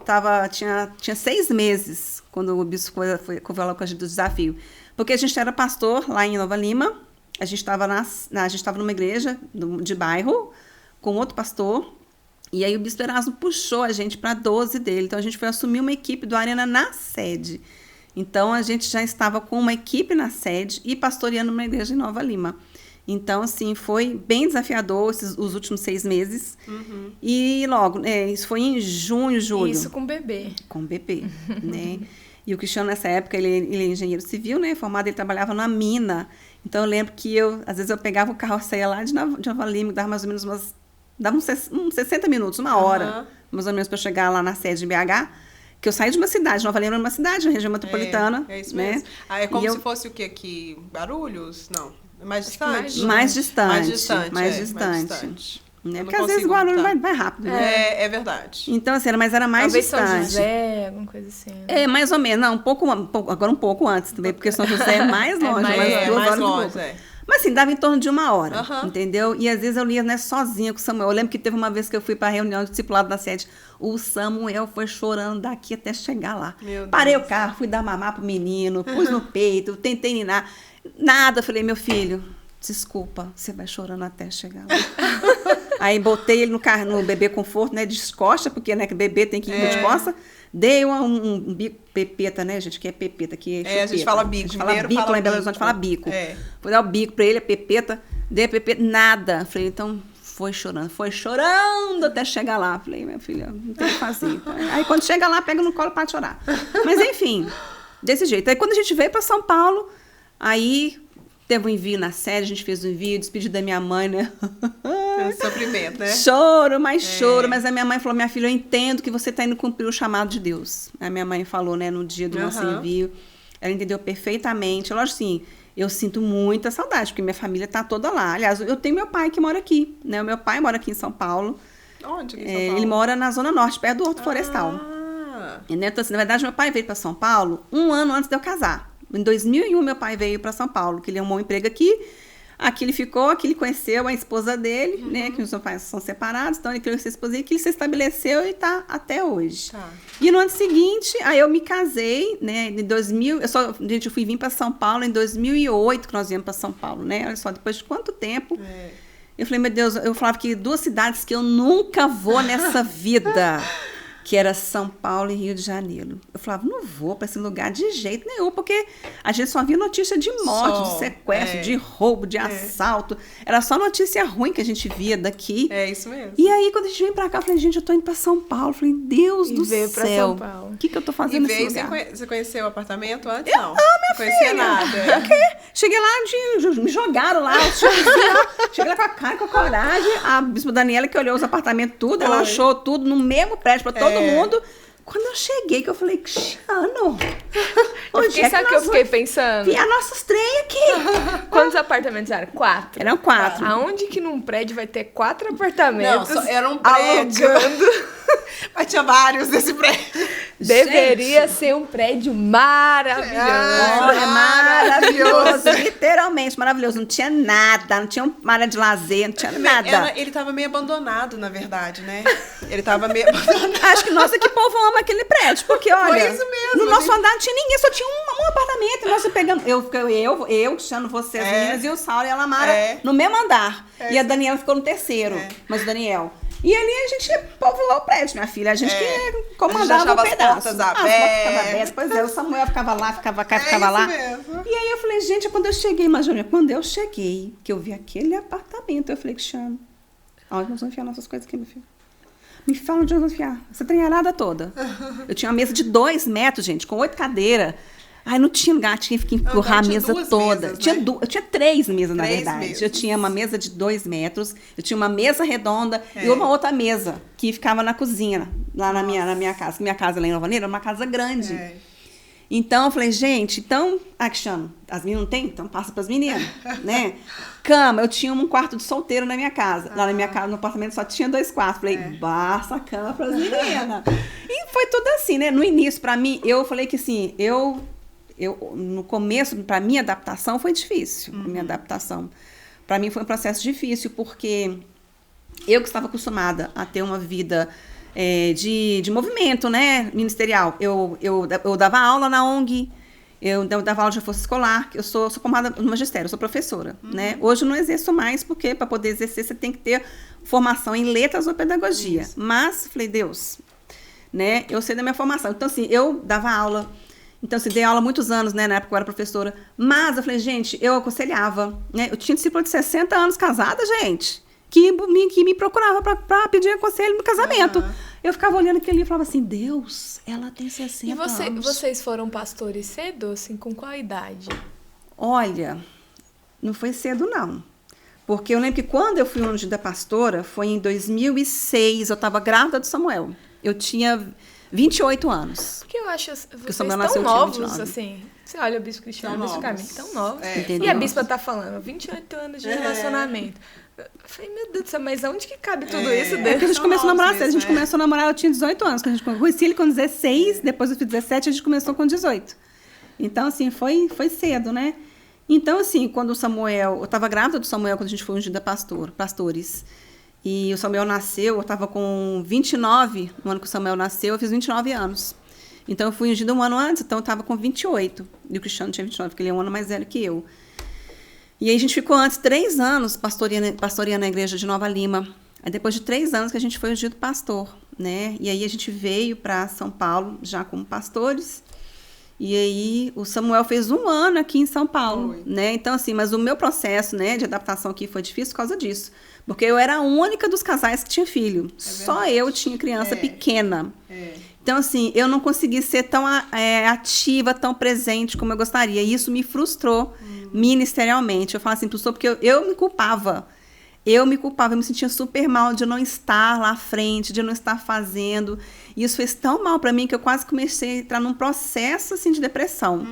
tinha 6 meses quando o bispo foi com a gente do desafio. Porque a gente era pastor lá em Nova Lima, a gente estava numa igreja de bairro, com outro pastor. E aí o bispo Erasmo puxou a gente para 12 dele. Então a gente foi assumir uma equipe do Arena na sede. Então a gente já estava com uma equipe na sede e pastoreando uma igreja em Nova Lima. Então, assim, foi bem desafiador os últimos 6 meses. E logo, isso foi em junho, julho.
Isso com bebê.
Com bebê, né? E o Cristiano, nessa época, ele é engenheiro civil, né? Formado, ele trabalhava na mina. Então, eu lembro que às vezes eu pegava o carro, saía lá de Nova Lima, dava mais ou menos dava uns 60 minutos, uma hora, mais ou menos, para eu chegar lá na sede de BH. Que eu saí de uma cidade, Nova Lima é uma cidade, uma região metropolitana.
É isso
né?
mesmo. É como se fosse o que aqui? Guarulhos? Não. Mais distante?
Mais distante.
Mais distante.
Né? Porque às vezes o Guarulhos vai rápido, né?
É verdade.
Então, assim, mas era mais
talvez
distante.
São José, alguma coisa assim.
É, mais ou menos. Não, agora um pouco antes também, porque São José é mais longe.
Mais
2 horas
longe,
Mas assim, dava em torno de 1 hora, entendeu? E às vezes eu lia, né, sozinha com o Samuel. Eu lembro que teve uma vez que eu fui para a reunião de discipulado da sede. O Samuel foi chorando daqui até chegar lá. Parei o carro, fui dar mamar pro menino, pus no peito, tentei ninar. Nada, falei, meu filho, desculpa, você vai chorando até chegar lá. Aí botei ele no bebê conforto, né, de costa, porque, né, que bebê tem que ir de costa. Dei um bico, pepeta, né, gente, que é pepeta, que é
a gente fala bico.
A gente fala bico, lá em Belo Horizonte fala bico. Fui dar o bico pra ele, a pepeta, dei a pepeta, nada. Falei, então, foi chorando até chegar lá. Falei, minha filha, não tem o que fazer. Aí quando chega lá, pega no colo para de chorar. Mas enfim, desse jeito. Aí quando a gente veio para São Paulo, aí teve um envio na sede, a gente fez um envio, despedi da minha mãe, né?
Sofrimento, né?
Choro, mas a minha mãe falou, minha filha, eu entendo que você está indo cumprir o chamado de Deus. A minha mãe falou, né, no dia do nosso envio, ela entendeu perfeitamente. Lógico, assim, eu sinto muita saudade, porque minha família está toda lá. Aliás, eu tenho meu pai que mora aqui, né? O meu pai mora aqui em São Paulo.
Onde aqui em São Paulo?
Ele mora na Zona Norte, perto do Horto Florestal. Então, assim, na verdade, meu pai veio para São Paulo 1 ano antes de eu casar. Em 2001, meu pai veio para São Paulo, que ele arrumou um emprego aqui. Aqui ele ficou, aqui ele conheceu a esposa dele, né? Que os meus pais são separados, então ele conheceu a esposa dele, que ele se estabeleceu e está até hoje. E no ano seguinte, aí eu me casei, né? Em 2000, eu fui vir para São Paulo em 2008, que nós viemos para São Paulo, né? Olha só, depois de quanto tempo. Eu falei, meu Deus, eu falava que 2 cidades que eu nunca vou nessa vida. Que era São Paulo e Rio de Janeiro. Eu falava, não vou para esse lugar de jeito nenhum, porque a gente só via notícia de morte, de sequestro, de roubo, de assalto. Era só notícia ruim que a gente via daqui.
É isso mesmo.
E aí, quando a gente veio para cá, eu falei, gente, eu tô indo para São Paulo. Eu falei, Deus do céu, o que eu tô fazendo nesse lugar?
Você conheceu o apartamento antes?
Não, minha
conhecia nada.
O quê? Cheguei lá, me jogaram lá, cheguei lá com a cara, com a coragem. A bispo Daniela, que olhou os apartamentos tudo, ela achou tudo no mesmo prédio para todo mundo. Quando eu cheguei, que eu falei, Cristiano, onde é
que eu fiquei pensando?
E a nossos trem aqui.
Quantos apartamentos eram? 4?
Eram 4.
Aonde que num prédio vai ter 4 apartamentos?
Não, era um prédio.
Alugando.
Mas tinha vários desse prédio.
Deveria ser um prédio maravilhoso.
É maravilhoso. Literalmente maravilhoso. Não tinha nada, não tinha uma área de lazer, não tinha nada.
Ele tava meio abandonado, na verdade, né? Ele tava meio abandonado.
Acho que nossa, que povo ama aquele prédio, porque olha,
foi isso mesmo,
no nosso andar não tinha ninguém, só tinha um apartamento. Nós pegamos, eu, Cristiano, você, as meninas, e o Saulo e a Lamara no mesmo andar. E a Daniela ficou no 3º, mas o Daniel. E ali a gente povoou o prédio, minha filha. A gente que comandava o pedaço.
As portas abertas.
Pois é, o Samuel ficava lá, ficava cá, ficava lá.
Mesmo.
E aí eu falei, gente, quando eu cheguei, imagina, quando eu cheguei, que eu vi aquele apartamento, eu falei, Cristiano, onde nós vamos enfiar nossas coisas aqui, meu filho? Me fala onde nós vamos enfiar. Essa treinarada toda. Eu tinha uma mesa de 2 metros, gente, com 8 cadeiras. Ai, não tinha lugar, tinha que empurrar a mesa toda.
Mesas,
eu tinha 3 mesas, na
3
verdade.
mesas.
Eu tinha uma mesa de 2 metros, eu tinha uma mesa redonda e uma outra mesa que ficava na cozinha, lá na minha casa. Minha casa lá em Nova Lima era uma casa grande. Então, eu falei, gente, Cristiano, as meninas não tem? Então passa para as meninas, né? Cama, eu tinha um quarto de solteiro na minha casa. Lá na minha casa, no apartamento, só tinha 2 quartos. Falei, basta a cama para as meninas. E foi tudo assim, né? No início, para mim, eu falei que assim, no começo, para minha adaptação, foi difícil. Minha adaptação. Para mim foi um processo difícil, porque eu que estava acostumada a ter uma vida de movimento, né, ministerial. Eu dava aula na ONG, Eu dava aula de reforço escolar, eu sou formada no magistério, eu sou professora, né? Hoje eu não exerço mais, porque para poder exercer você tem que ter formação em letras ou pedagogia. Isso. Mas, falei, Deus, né? Eu sei da minha formação. Então, assim, eu dava aula. Então, assim, dei aula há muitos anos, né? Na época eu era professora. Mas eu falei, gente, eu aconselhava, né? Eu tinha discípula de 60 anos casada, gente, que me procurava para pedir conselho no casamento. Eu ficava olhando aquele livro e falava assim, Deus, ela tem 60 anos.
E vocês foram pastores cedo, assim, com qual idade?
Olha, não foi cedo, não. Porque eu lembro que quando eu fui ungida pastora, foi em 2006, eu estava grávida do Samuel. Eu tinha 28 anos.
Porque eu acho vocês tão novos, assim. Você olha o Bispo Cristiano e o Bispo Camilo, tão novos. E a Bispa tá falando, 28 anos de relacionamento. Eu falei, meu Deus do céu, mas onde que cabe tudo isso?
Porque a gente começou a namorar cedo. A gente começou a namorar, eu tinha 18 anos. Quando a gente conheci ele com 16, depois eu fiz 17, a gente começou com 18. Então, assim, foi cedo, né? Então, assim, quando o Samuel... Eu estava grávida do Samuel quando a gente foi ungida pastores. E o Samuel nasceu, eu estava com 29, no ano que o Samuel nasceu, eu fiz 29 anos. Então, eu fui ungida um ano antes, então eu estava com 28. E o Cristiano tinha 29, porque ele é um ano mais velho que eu. E aí a gente ficou antes 3 anos pastoreando na igreja de Nova Lima. Aí depois de 3 anos que a gente foi ungido pastor, né? E aí a gente veio para São Paulo já como pastores. E aí o Samuel fez 1 ano aqui em São Paulo, né? Então, assim, mas o meu processo, né, de adaptação aqui foi difícil por causa disso. Porque eu era a única dos casais que tinha filho. Só eu tinha criança pequena. Então, assim, eu não consegui ser tão ativa, tão presente como eu gostaria. E isso me frustrou ministerialmente. Eu falo assim, professor, porque eu me culpava. Eu me sentia super mal de não estar lá à frente, de não estar fazendo. E isso fez tão mal para mim que eu quase comecei a entrar num processo assim, de depressão.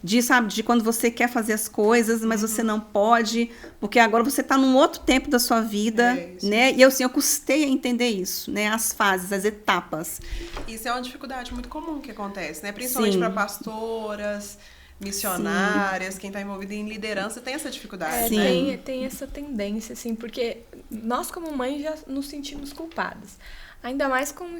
De quando você quer fazer as coisas, mas você não pode, porque agora você está num outro tempo da sua vida, né? E eu custei a entender isso, né? As fases, as etapas.
Isso é uma dificuldade muito comum que acontece, né? Principalmente para pastoras, missionárias, quem está envolvido em liderança tem essa dificuldade.
Tem essa tendência, assim, porque nós como mães já nos sentimos culpadas. Ainda mais quando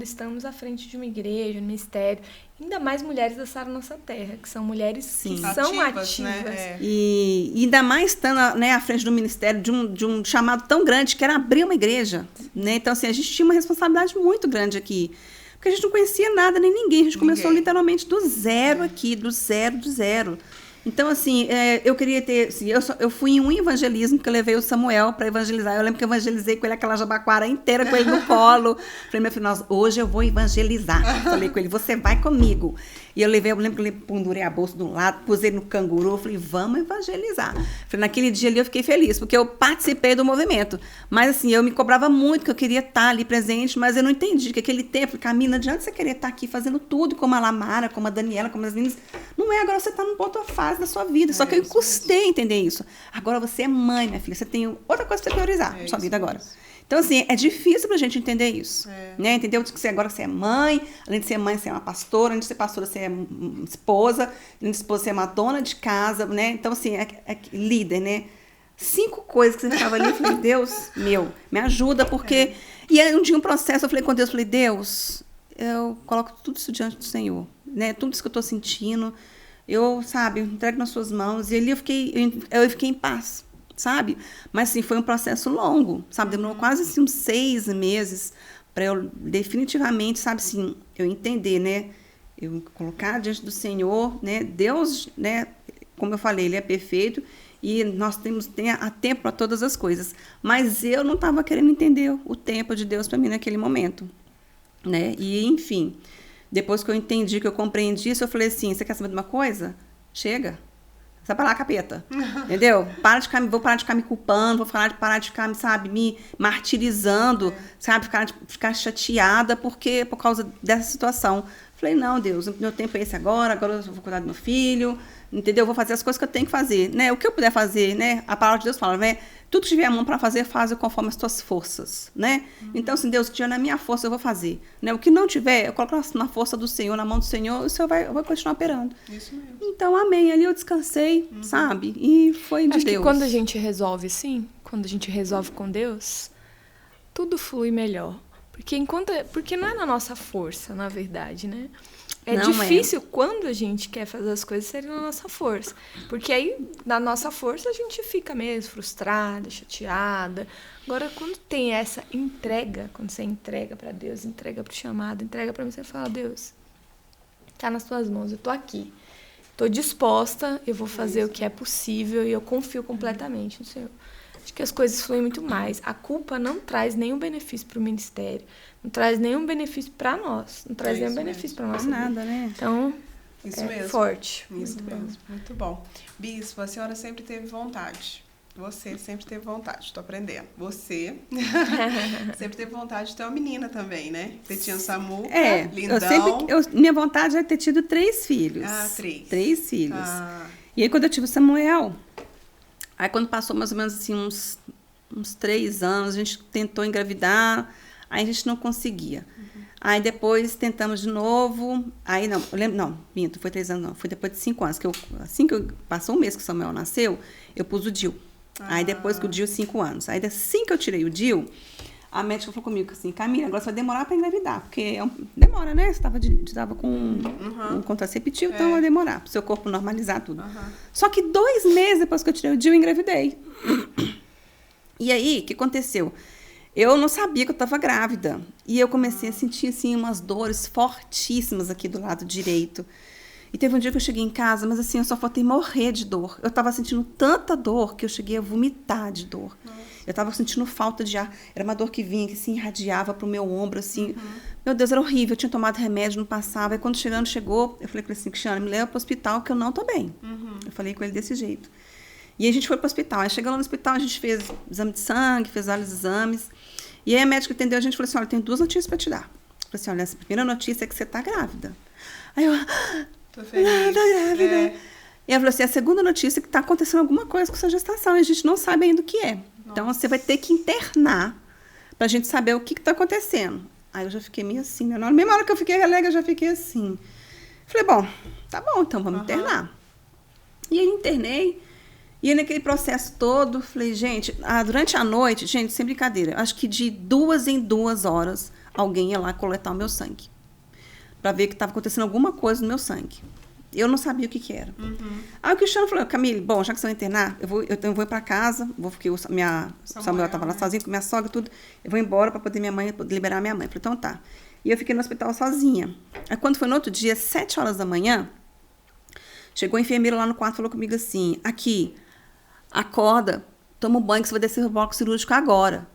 estamos à frente de uma igreja, um ministério. Ainda mais mulheres da Sara Nossa Terra, que são mulheres que são ativas.
Né? E ainda mais estando, né, à frente do ministério de um chamado tão grande, que era abrir uma igreja. Né? Então, assim, a gente tinha uma responsabilidade muito grande aqui. Porque a gente não conhecia nada, nem ninguém. A gente começou literalmente do zero aqui, do zero. Então, assim, eu queria ter... Assim, eu fui em um evangelismo que eu levei o Samuel para evangelizar. Eu lembro que eu evangelizei com ele aquela Jabaquara inteira, com ele no colo. Falei, meu filho, hoje eu vou evangelizar. Falei com ele, você vai comigo. E eu lembro que eu pendurei a bolsa de um lado, pus ele no canguru, falei, vamos evangelizar. Falei, naquele dia ali eu fiquei feliz, porque eu participei do movimento. Mas, assim, eu me cobrava muito, que eu queria estar ali presente, mas eu não entendi que aquele tempo, Camila, não adianta você querer estar aqui fazendo tudo, como a Lamara, como a Daniela, como as meninas. Não é, agora você está numa outra fase da sua vida. Só que eu custei a entender isso. Agora você é mãe, minha filha, você tem outra coisa para priorizar na sua vida agora. Então, assim, é difícil pra gente entender isso. Né? Entendeu? Que agora você é mãe, além de ser mãe, você é uma pastora, além de ser pastora, você é esposa, além de esposa, você é uma dona de casa, né? Então, assim, é líder, né? 5 coisas que você ficava ali, eu falei, Deus, me ajuda, porque... E aí, um dia, um processo, eu falei com Deus, falei, Deus, eu coloco tudo isso diante do Senhor, né? Tudo isso que eu tô sentindo, eu entrego nas suas mãos. E ali eu fiquei em paz. Sabe? Mas, assim, foi um processo longo, sabe? Demorou quase, assim, uns 6 meses para eu definitivamente, sabe, assim, eu entender, né? Eu me colocar diante do Senhor, né? Deus, né? Como eu falei, Ele é perfeito e nós há tempo para todas as coisas. Mas eu não estava querendo entender o tempo de Deus para mim naquele momento, né? E, enfim, depois que eu entendi, que eu compreendi isso, eu falei assim, você quer saber de uma coisa? Chega. Sai pra lá, capeta. Entendeu? Vou parar de ficar me culpando, vou parar de ficar, sabe, me martirizando, sabe, ficar chateada por causa dessa situação. Falei, não, Deus, meu tempo é esse agora eu vou cuidar do meu filho, entendeu? Eu vou fazer as coisas que eu tenho que fazer, né? O que eu puder fazer, né? A palavra de Deus fala, né? Tudo que tiver a mão para fazer, faz conforme as tuas forças, né? Então, assim, Deus, o que tiver na minha força, eu vou fazer. Né? O que não tiver, eu coloco na força do Senhor, na mão do Senhor, o Senhor vai continuar operando.
Isso mesmo.
Então, amém. Ali eu descansei, sabe? E foi de
Acho
Deus.
que quando a gente resolve, quando a gente resolve com Deus, tudo flui melhor. Porque não é na nossa força, na verdade, né? É
Não
difícil quando a gente quer fazer as coisas serem na nossa força. Porque aí, na nossa força, a gente fica mesmo frustrada, chateada. Agora, quando tem essa entrega, quando você entrega para Deus, entrega pro chamado, entrega para mim, você fala, Deus, tá nas tuas mãos, eu tô aqui. Tô disposta, eu vou fazer o que é possível e eu confio completamente no Senhor. Acho que as coisas fluem muito mais. A culpa não traz nenhum benefício para o ministério, não traz nenhum benefício para nós, não traz nenhum benefício para nossa vida.
Nada, né?
Então,
Isso mesmo.
forte.
Isso mesmo. Muito bom. Bispo, a senhora sempre teve vontade. Você sempre teve vontade, estou aprendendo. Você sempre teve vontade de ter uma menina também, né? Você tinha o Samuca, lindão.
Minha vontade é ter tido 3 filhos.
3.
3 filhos. E aí, quando eu tive o Samuel, aí quando passou mais ou menos assim uns 3 anos, a gente tentou engravidar, aí a gente não conseguia. Aí depois tentamos de novo, aí não, eu lembro, não, minto, foi 3 anos não, foi depois de 5 anos, assim que passou um mês que o Samuel nasceu, eu pus o DIU. Aí depois que o DIU, 5 anos. Aí assim que eu tirei o DIU, a médica falou comigo assim, Camila, agora você vai demorar para engravidar, porque demora, né? Você estava com um contraceptivo, então vai demorar, para o seu corpo normalizar tudo. Só que 2 meses depois que eu tirei o DIU, eu engravidei. E aí, o que aconteceu? Eu não sabia que eu estava grávida. E eu comecei a sentir, assim, umas dores fortíssimas aqui do lado direito. E teve um dia que eu cheguei em casa, mas assim, eu só faltei morrer de dor. Eu estava sentindo tanta dor que eu cheguei a vomitar de dor. Eu estava sentindo falta de ar. Era uma dor que vinha, que se irradiava pro meu ombro, assim. Meu Deus, era horrível. Eu tinha tomado remédio, não passava. E quando chegou, eu falei com ele assim, Cristiano, me leva pro hospital que eu não tô bem. Eu falei com ele desse jeito. E a gente foi pro hospital. Aí chegando no hospital, a gente fez exame de sangue, fez vários exames. E aí a médica atendeu a gente e falou assim, olha, tem 2 notícias para te dar. Eu falei assim, olha, essa primeira notícia é que você tá grávida. Aí eu...
Tô feliz.
Tô grávida. E ela falou assim, a segunda notícia é que tá acontecendo alguma coisa com sua gestação e a gente não sabe ainda o que é. Então, você vai ter que internar pra gente saber o que tá acontecendo. Aí eu já fiquei meio assim, né? Na mesma hora que eu fiquei alegre, eu já fiquei assim. Falei, bom, tá bom, então vamos internar. E aí internei. E aí, naquele processo todo, falei, gente, durante a noite, gente, sem brincadeira, acho que de 2 em 2 horas, alguém ia lá coletar o meu sangue. Pra ver que estava acontecendo alguma coisa no meu sangue. Eu não sabia o que era. Aí o Cristiano falou, Camille, bom, já que você vai internar, eu vou ir pra casa, porque o Samuel estava lá sozinho com minha sogra e tudo, eu vou embora para poder liberar minha mãe. Eu falei, então tá. E eu fiquei no hospital sozinha. Aí quando foi no outro dia, 7 horas da manhã, chegou a enfermeira lá no quarto e falou comigo assim, aqui, acorda, toma um banho que você vai descer o bloco cirúrgico agora.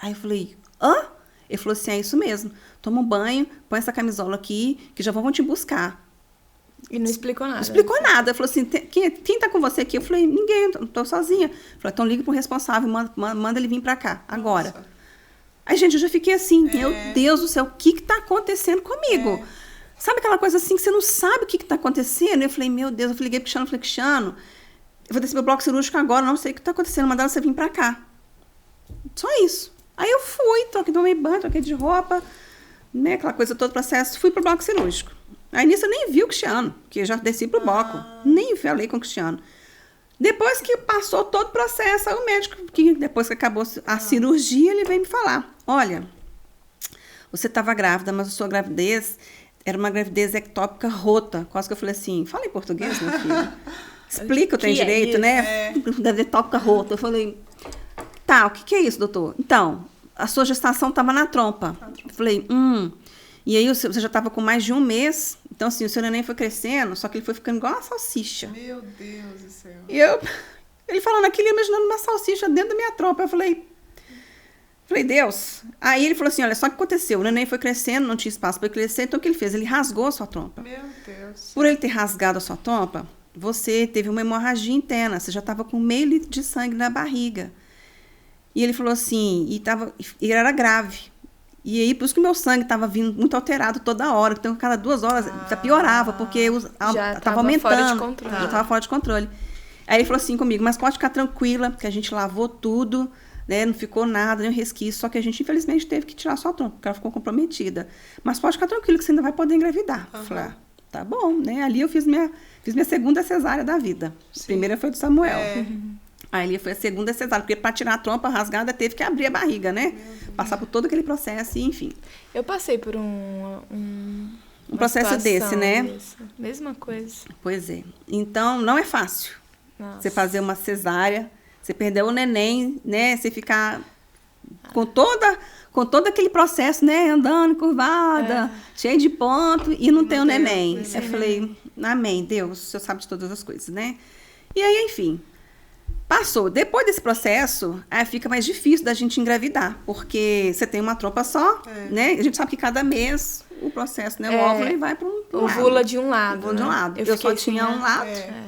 Aí eu falei, hã? Ele falou assim, é isso mesmo, toma um banho, põe essa camisola aqui, que já vão te buscar.
E não explicou nada.
Não explicou nada. Ele falou assim, quem tá com você aqui? Eu falei, ninguém, tô sozinha. Ele falou, então liga pro responsável, manda ele vir pra cá, agora. Nossa. Aí, gente, eu já fiquei assim, meu Deus do céu, o que tá acontecendo comigo? Sabe aquela coisa assim, que você não sabe o que tá acontecendo? Eu falei, meu Deus, eu liguei pro Cristiano, falei, Cristiano, eu vou descer meu bloco cirúrgico agora, não sei o que tá acontecendo, mandaram você vir pra cá. Só isso. Aí eu fui, tomei banho, troquei de roupa, né, aquela coisa toda, processo, fui pro bloco cirúrgico. Aí nisso eu nem vi o Cristiano, que eu já desci pro bloco, nem falei com o Cristiano. Depois que passou todo o processo, aí o médico, que depois que acabou a cirurgia, ele veio me falar, olha, você estava grávida, mas a sua gravidez era uma gravidez ectópica rota. Quase que eu falei assim, fala em português, meu filho. Explica o trem direito, né? Gravidez ectópica rota. Eu falei, tá, o que é isso, doutor? Então, a sua gestação estava na trompa. Eu falei, E aí você já estava com mais de 1 mês, então assim, o seu neném foi crescendo, só que ele foi ficando igual uma salsicha.
Meu Deus do céu.
E ele falando aquilo, imaginando uma salsicha dentro da minha trompa. Eu falei, Deus. Aí ele falou assim, olha, só que aconteceu, o neném foi crescendo, não tinha espaço para crescer, então o que ele fez? Ele rasgou a sua trompa.
Meu Deus.
Por ele ter rasgado a sua trompa, você teve uma hemorragia interna, você já estava com meio litro de sangue na barriga. E ele falou assim, e era grave. E aí, por isso que o meu sangue estava vindo muito alterado toda hora. Então, cada 2 horas, já piorava, porque estava aumentando. Fora de controle. Já estava fora de controle. Aí ele falou assim comigo, mas pode ficar tranquila, que a gente lavou tudo, né? Não ficou nada, nem resquício. Só que a gente, infelizmente, teve que tirar sua trompa, porque ela ficou comprometida. Mas pode ficar tranquila, que você ainda vai poder engravidar. Eu falei, tá bom, né? Ali eu fiz minha segunda cesárea da vida. Sim. A primeira foi do Samuel. Aí ali foi a segunda cesárea, porque para tirar a trompa rasgada teve que abrir a barriga, né? Passar por todo aquele processo e enfim.
Eu passei por um
um processo desse, né?
Isso. Mesma coisa.
Pois é. Então, não é fácil.
Nossa.
Você fazer uma cesárea, você perder o neném, né? Você ficar com todo aquele processo, né? Andando, curvada, cheio de ponto e não tem o neném. Eu falei, amém, Deus, o Senhor sabe de todas as coisas, né? E aí, enfim, passou. Depois desse processo, aí fica mais difícil da gente engravidar, porque você tem uma trompa só, né? A gente sabe que cada mês o processo, né? O óvulo ele vai para um
ovula
lado.
de um lado.
Ovula de um lado. Eu só tinha um lado.
É.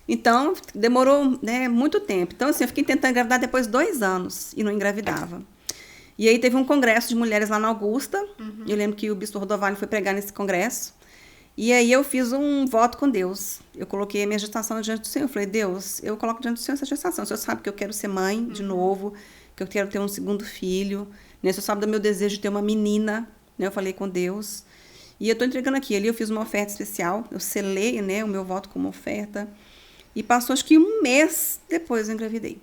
Então, demorou, né, muito tempo. Então, assim, eu fiquei tentando engravidar depois de 2 anos e não engravidava. E aí teve um congresso de mulheres lá na Augusta. Eu lembro que o bispo Rodovalho foi pregar nesse congresso. E aí eu fiz um voto com Deus. Eu coloquei a minha gestação diante do Senhor. Eu falei, Deus, eu coloco diante do Senhor essa gestação. O Senhor sabe que eu quero ser mãe de novo, que eu quero ter um segundo filho. Né? O Senhor sabe do meu desejo de ter uma menina. Né? Eu falei com Deus. E eu estou entregando aqui. Ali eu fiz uma oferta especial. Eu selei, né, o meu voto como oferta. E passou, acho que 1 mês depois eu engravidei.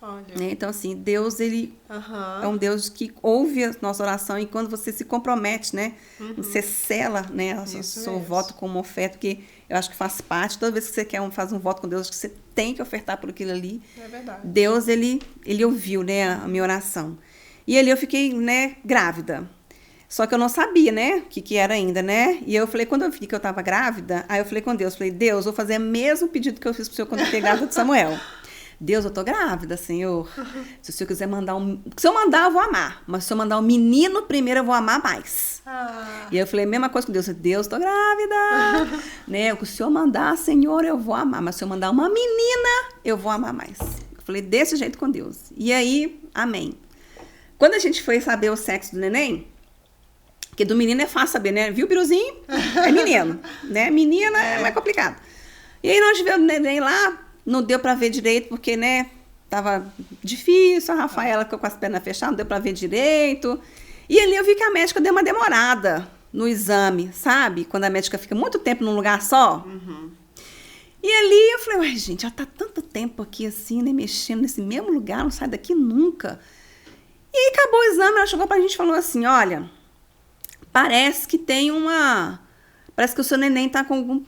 Olha.
Né? Então, assim, Deus, ele é um Deus que ouve a nossa oração e quando você se compromete, né? Você sela, né, o seu voto como oferta, porque eu acho que faz parte. Toda vez que você faz um voto com Deus, acho que você tem que ofertar por aquilo ali.
É verdade.
Deus, ele ouviu, né, a minha oração. E ali eu fiquei, né, grávida. Só que eu não sabia, né, o que era ainda, né? E eu falei, quando eu vi que eu estava grávida, aí eu falei com Deus, falei, Deus, vou fazer o mesmo pedido que eu fiz pro Senhor quando eu fiquei grávida de Samuel. Deus, eu tô grávida, Senhor. Se o Senhor quiser mandar se eu mandar, eu vou amar. Mas se eu mandar um menino, primeiro eu vou amar mais. E aí eu falei a mesma coisa com Deus. Deus, tô grávida. Né? O que o Senhor mandar, Senhor, eu vou amar. Mas se eu mandar uma menina, eu vou amar mais. Eu falei desse jeito com Deus. E aí, amém. Quando a gente foi saber o sexo do neném, porque do menino é fácil saber, né? Viu o piruzinho? É menino. Né? Menina é mais complicado. E aí nós tivemos o neném lá. Não deu para ver direito, porque, né, tava difícil, a Rafaela ficou com as pernas fechadas, não deu para ver direito. E ali eu vi que a médica deu uma demorada no exame, sabe? Quando a médica fica muito tempo num lugar só. E ali eu falei, ué, gente, já tá tanto tempo aqui assim, né, mexendo nesse mesmo lugar, não sai daqui nunca. E aí acabou o exame, ela chegou pra gente e falou assim, olha, parece que parece que o seu neném tá com algum...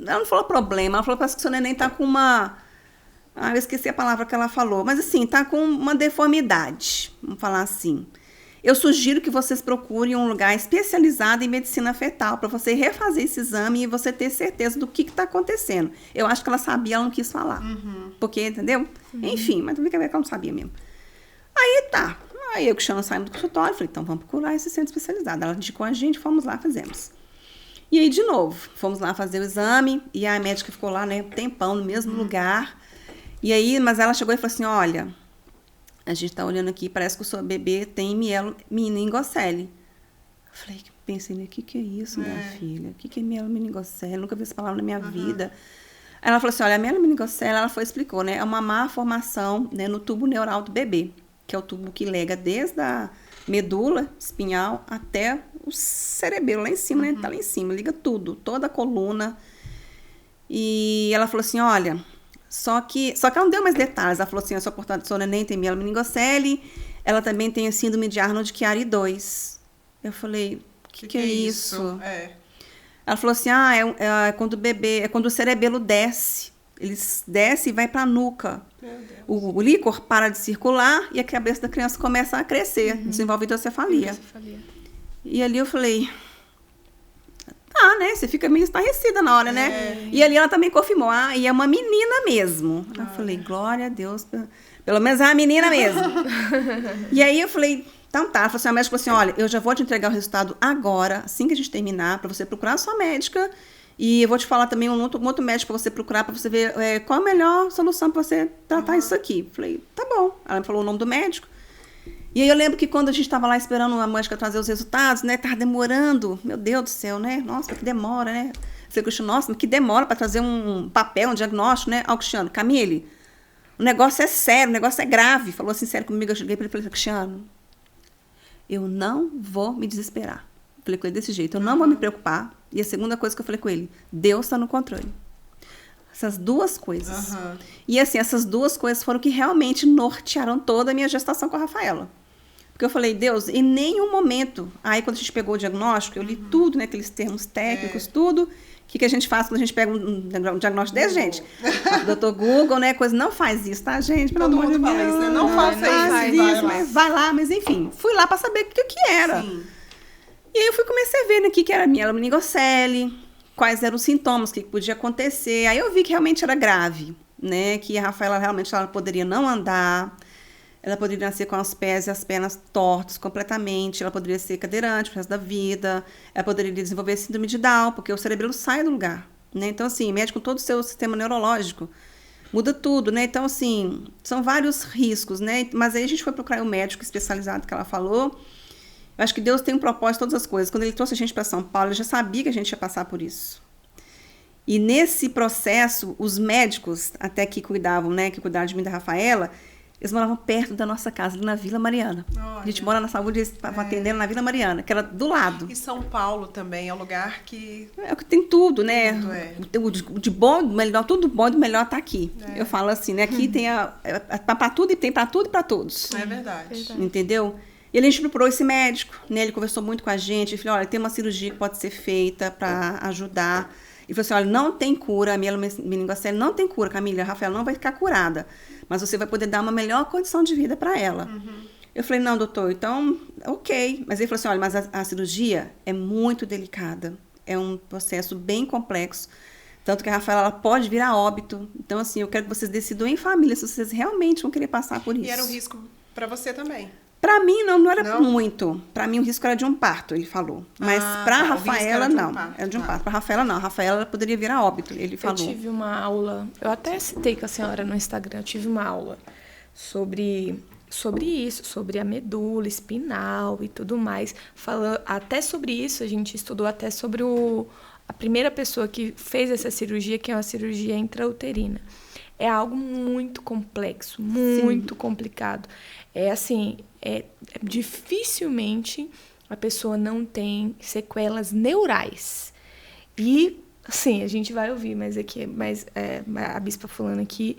Ela não falou problema, ela falou que o seu neném tá com uma... eu esqueci a palavra que ela falou. Mas assim, tá com uma deformidade, vamos falar assim. Eu sugiro que vocês procurem um lugar especializado em medicina fetal para você refazer esse exame e você ter certeza do que tá acontecendo. Eu acho que ela sabia, ela não quis falar. Porque, entendeu? Enfim, mas também que ela não sabia mesmo. Aí tá. Aí eu que chamo saímos do consultório, falei, então vamos procurar esse centro especializado. Ela indicou a gente, fomos lá, fizemos. E aí, de novo, fomos lá fazer o exame, e a médica ficou lá, né, um tempão, no mesmo lugar. E aí, mas ela chegou e falou assim, olha, a gente tá olhando aqui, parece que o seu bebê tem mielomeningocele. Eu falei, pensei, né, o que é isso, minha filha? O que é mielomeningocele? Nunca vi essa palavra na minha vida. Aí ela falou assim, olha, a mielomeningocele, ela explicou, né, é uma má formação, né, no tubo neural do bebê, que é o tubo que lega desde a medula espinhal até o cerebelo lá em cima, né? Tá lá em cima, liga tudo, toda a coluna. E ela falou assim, olha, só que ela não deu mais detalhes. Ela falou assim, a sua neném tem mielomeningocele, ela também tem a síndrome de Arnold-Chiari 2. Eu falei, que é isso? Ela falou assim, é quando o bebê, é quando o cerebelo desce. Ele desce e vai para a nuca. O líquor para de circular e a cabeça da criança começa a crescer, desenvolve hidrocefalia. E ali eu falei, né? Você fica meio estarrecida na hora, né? E ali ela também confirmou, e é uma menina mesmo. Eu falei, glória a Deus, pelo menos é uma menina mesmo. E aí eu falei, então tá. A médica falou assim, olha, eu já vou te entregar o resultado agora, assim que a gente terminar, para você procurar a sua médica. E eu vou te falar também um outro médico para você procurar, para você ver qual a melhor solução para você tratar isso aqui. Falei, tá bom. Ela me falou o nome do médico. E aí eu lembro que quando a gente estava lá esperando a médica trazer os resultados, né? Tava demorando. Meu Deus do céu, né? Nossa, que demora, né? Falei, Cristiano, nossa, mas que demora para trazer um papel, um diagnóstico, né? Cristiano, Camille, o negócio é sério, o negócio é grave. Falou assim, sério comigo, eu cheguei para ele e falei, Cristiano, eu não vou me desesperar. Falei com ele desse jeito, eu não vou me preocupar. E a segunda coisa que eu falei com ele, Deus está no controle. Essas duas coisas. E assim, essas duas coisas foram que realmente nortearam toda a minha gestação com a Rafaela. Porque eu falei, Deus, em nenhum momento... Aí, quando a gente pegou o diagnóstico, eu li tudo, né? Aqueles termos técnicos, tudo. O que a gente faz quando a gente pega um diagnóstico desse, gente? Doutor Google, né? Coisa, não faz isso, tá, gente?
Todo mundo fala isso, né? Não faça isso.
Vai lá, mas enfim. Fui lá pra saber o que era.
Sim.
E aí, eu comecei a ver, né, o que era a minha meningocele, quais eram os sintomas, o que podia acontecer. Aí, eu vi que realmente era grave, né? Que a Rafaela realmente ela poderia não andar... Ela poderia nascer com os pés e as pernas tortos completamente. Ela poderia ser cadeirante pro resto da vida. Ela poderia desenvolver síndrome de Down, porque o cerebelo sai do lugar, né? Então, assim, mexe com todo o seu sistema neurológico. Muda tudo, né? Então, assim, são vários riscos, né? Mas aí a gente foi procurar o médico especializado que ela falou. Eu acho que Deus tem um propósito em todas as coisas. Quando ele trouxe a gente para São Paulo, ele já sabia que a gente ia passar por isso. E nesse processo, os médicos, até que cuidavam, né? Que cuidaram de mim e da Rafaela... Eles moravam perto da nossa casa, ali na Vila Mariana.
Olha.
A gente mora na saúde atendendo na Vila Mariana, que era do lado.
E São Paulo também é um lugar que...
É o que tem tudo, né?
Tudo,
O de bom, do melhor, tudo bom e do melhor tá aqui. Eu falo assim, né? Aqui tem para tudo e tem para tudo e para todos.
É verdade.
Entendeu? E a gente procurou esse médico, né? Ele conversou muito com a gente. Ele falou, olha, tem uma cirurgia que pode ser feita para ajudar. E falou assim, olha, não tem cura, a mielomeningocele não tem cura, Camila, a Rafaela não vai ficar curada. Mas você vai poder dar uma melhor condição de vida para ela. Eu falei, não, doutor, então, ok. Mas ele falou assim, olha, mas a cirurgia é muito delicada. É um processo bem complexo. Tanto que a Rafaela ela pode vir a óbito. Então, assim, eu quero que vocês decidam em família se vocês realmente vão querer passar por isso.
E era um risco para você também?
Para mim, não era muito. Para mim, o risco era de um parto, ele falou. Mas para a Rafaela, não. Era de um parto. Para a Rafaela, não. A Rafaela ela poderia vir a óbito, ele falou.
Eu tive uma aula, eu até citei com a senhora no Instagram, eu tive uma aula sobre isso, sobre a medula espinal e tudo mais. Falando até sobre isso, a gente estudou até sobre a primeira pessoa que fez essa cirurgia, que é uma cirurgia intrauterina. É algo muito complexo, muito complicado. É assim, dificilmente a pessoa não tem sequelas neurais. E, assim, a gente vai ouvir, mas a bispa falando aqui,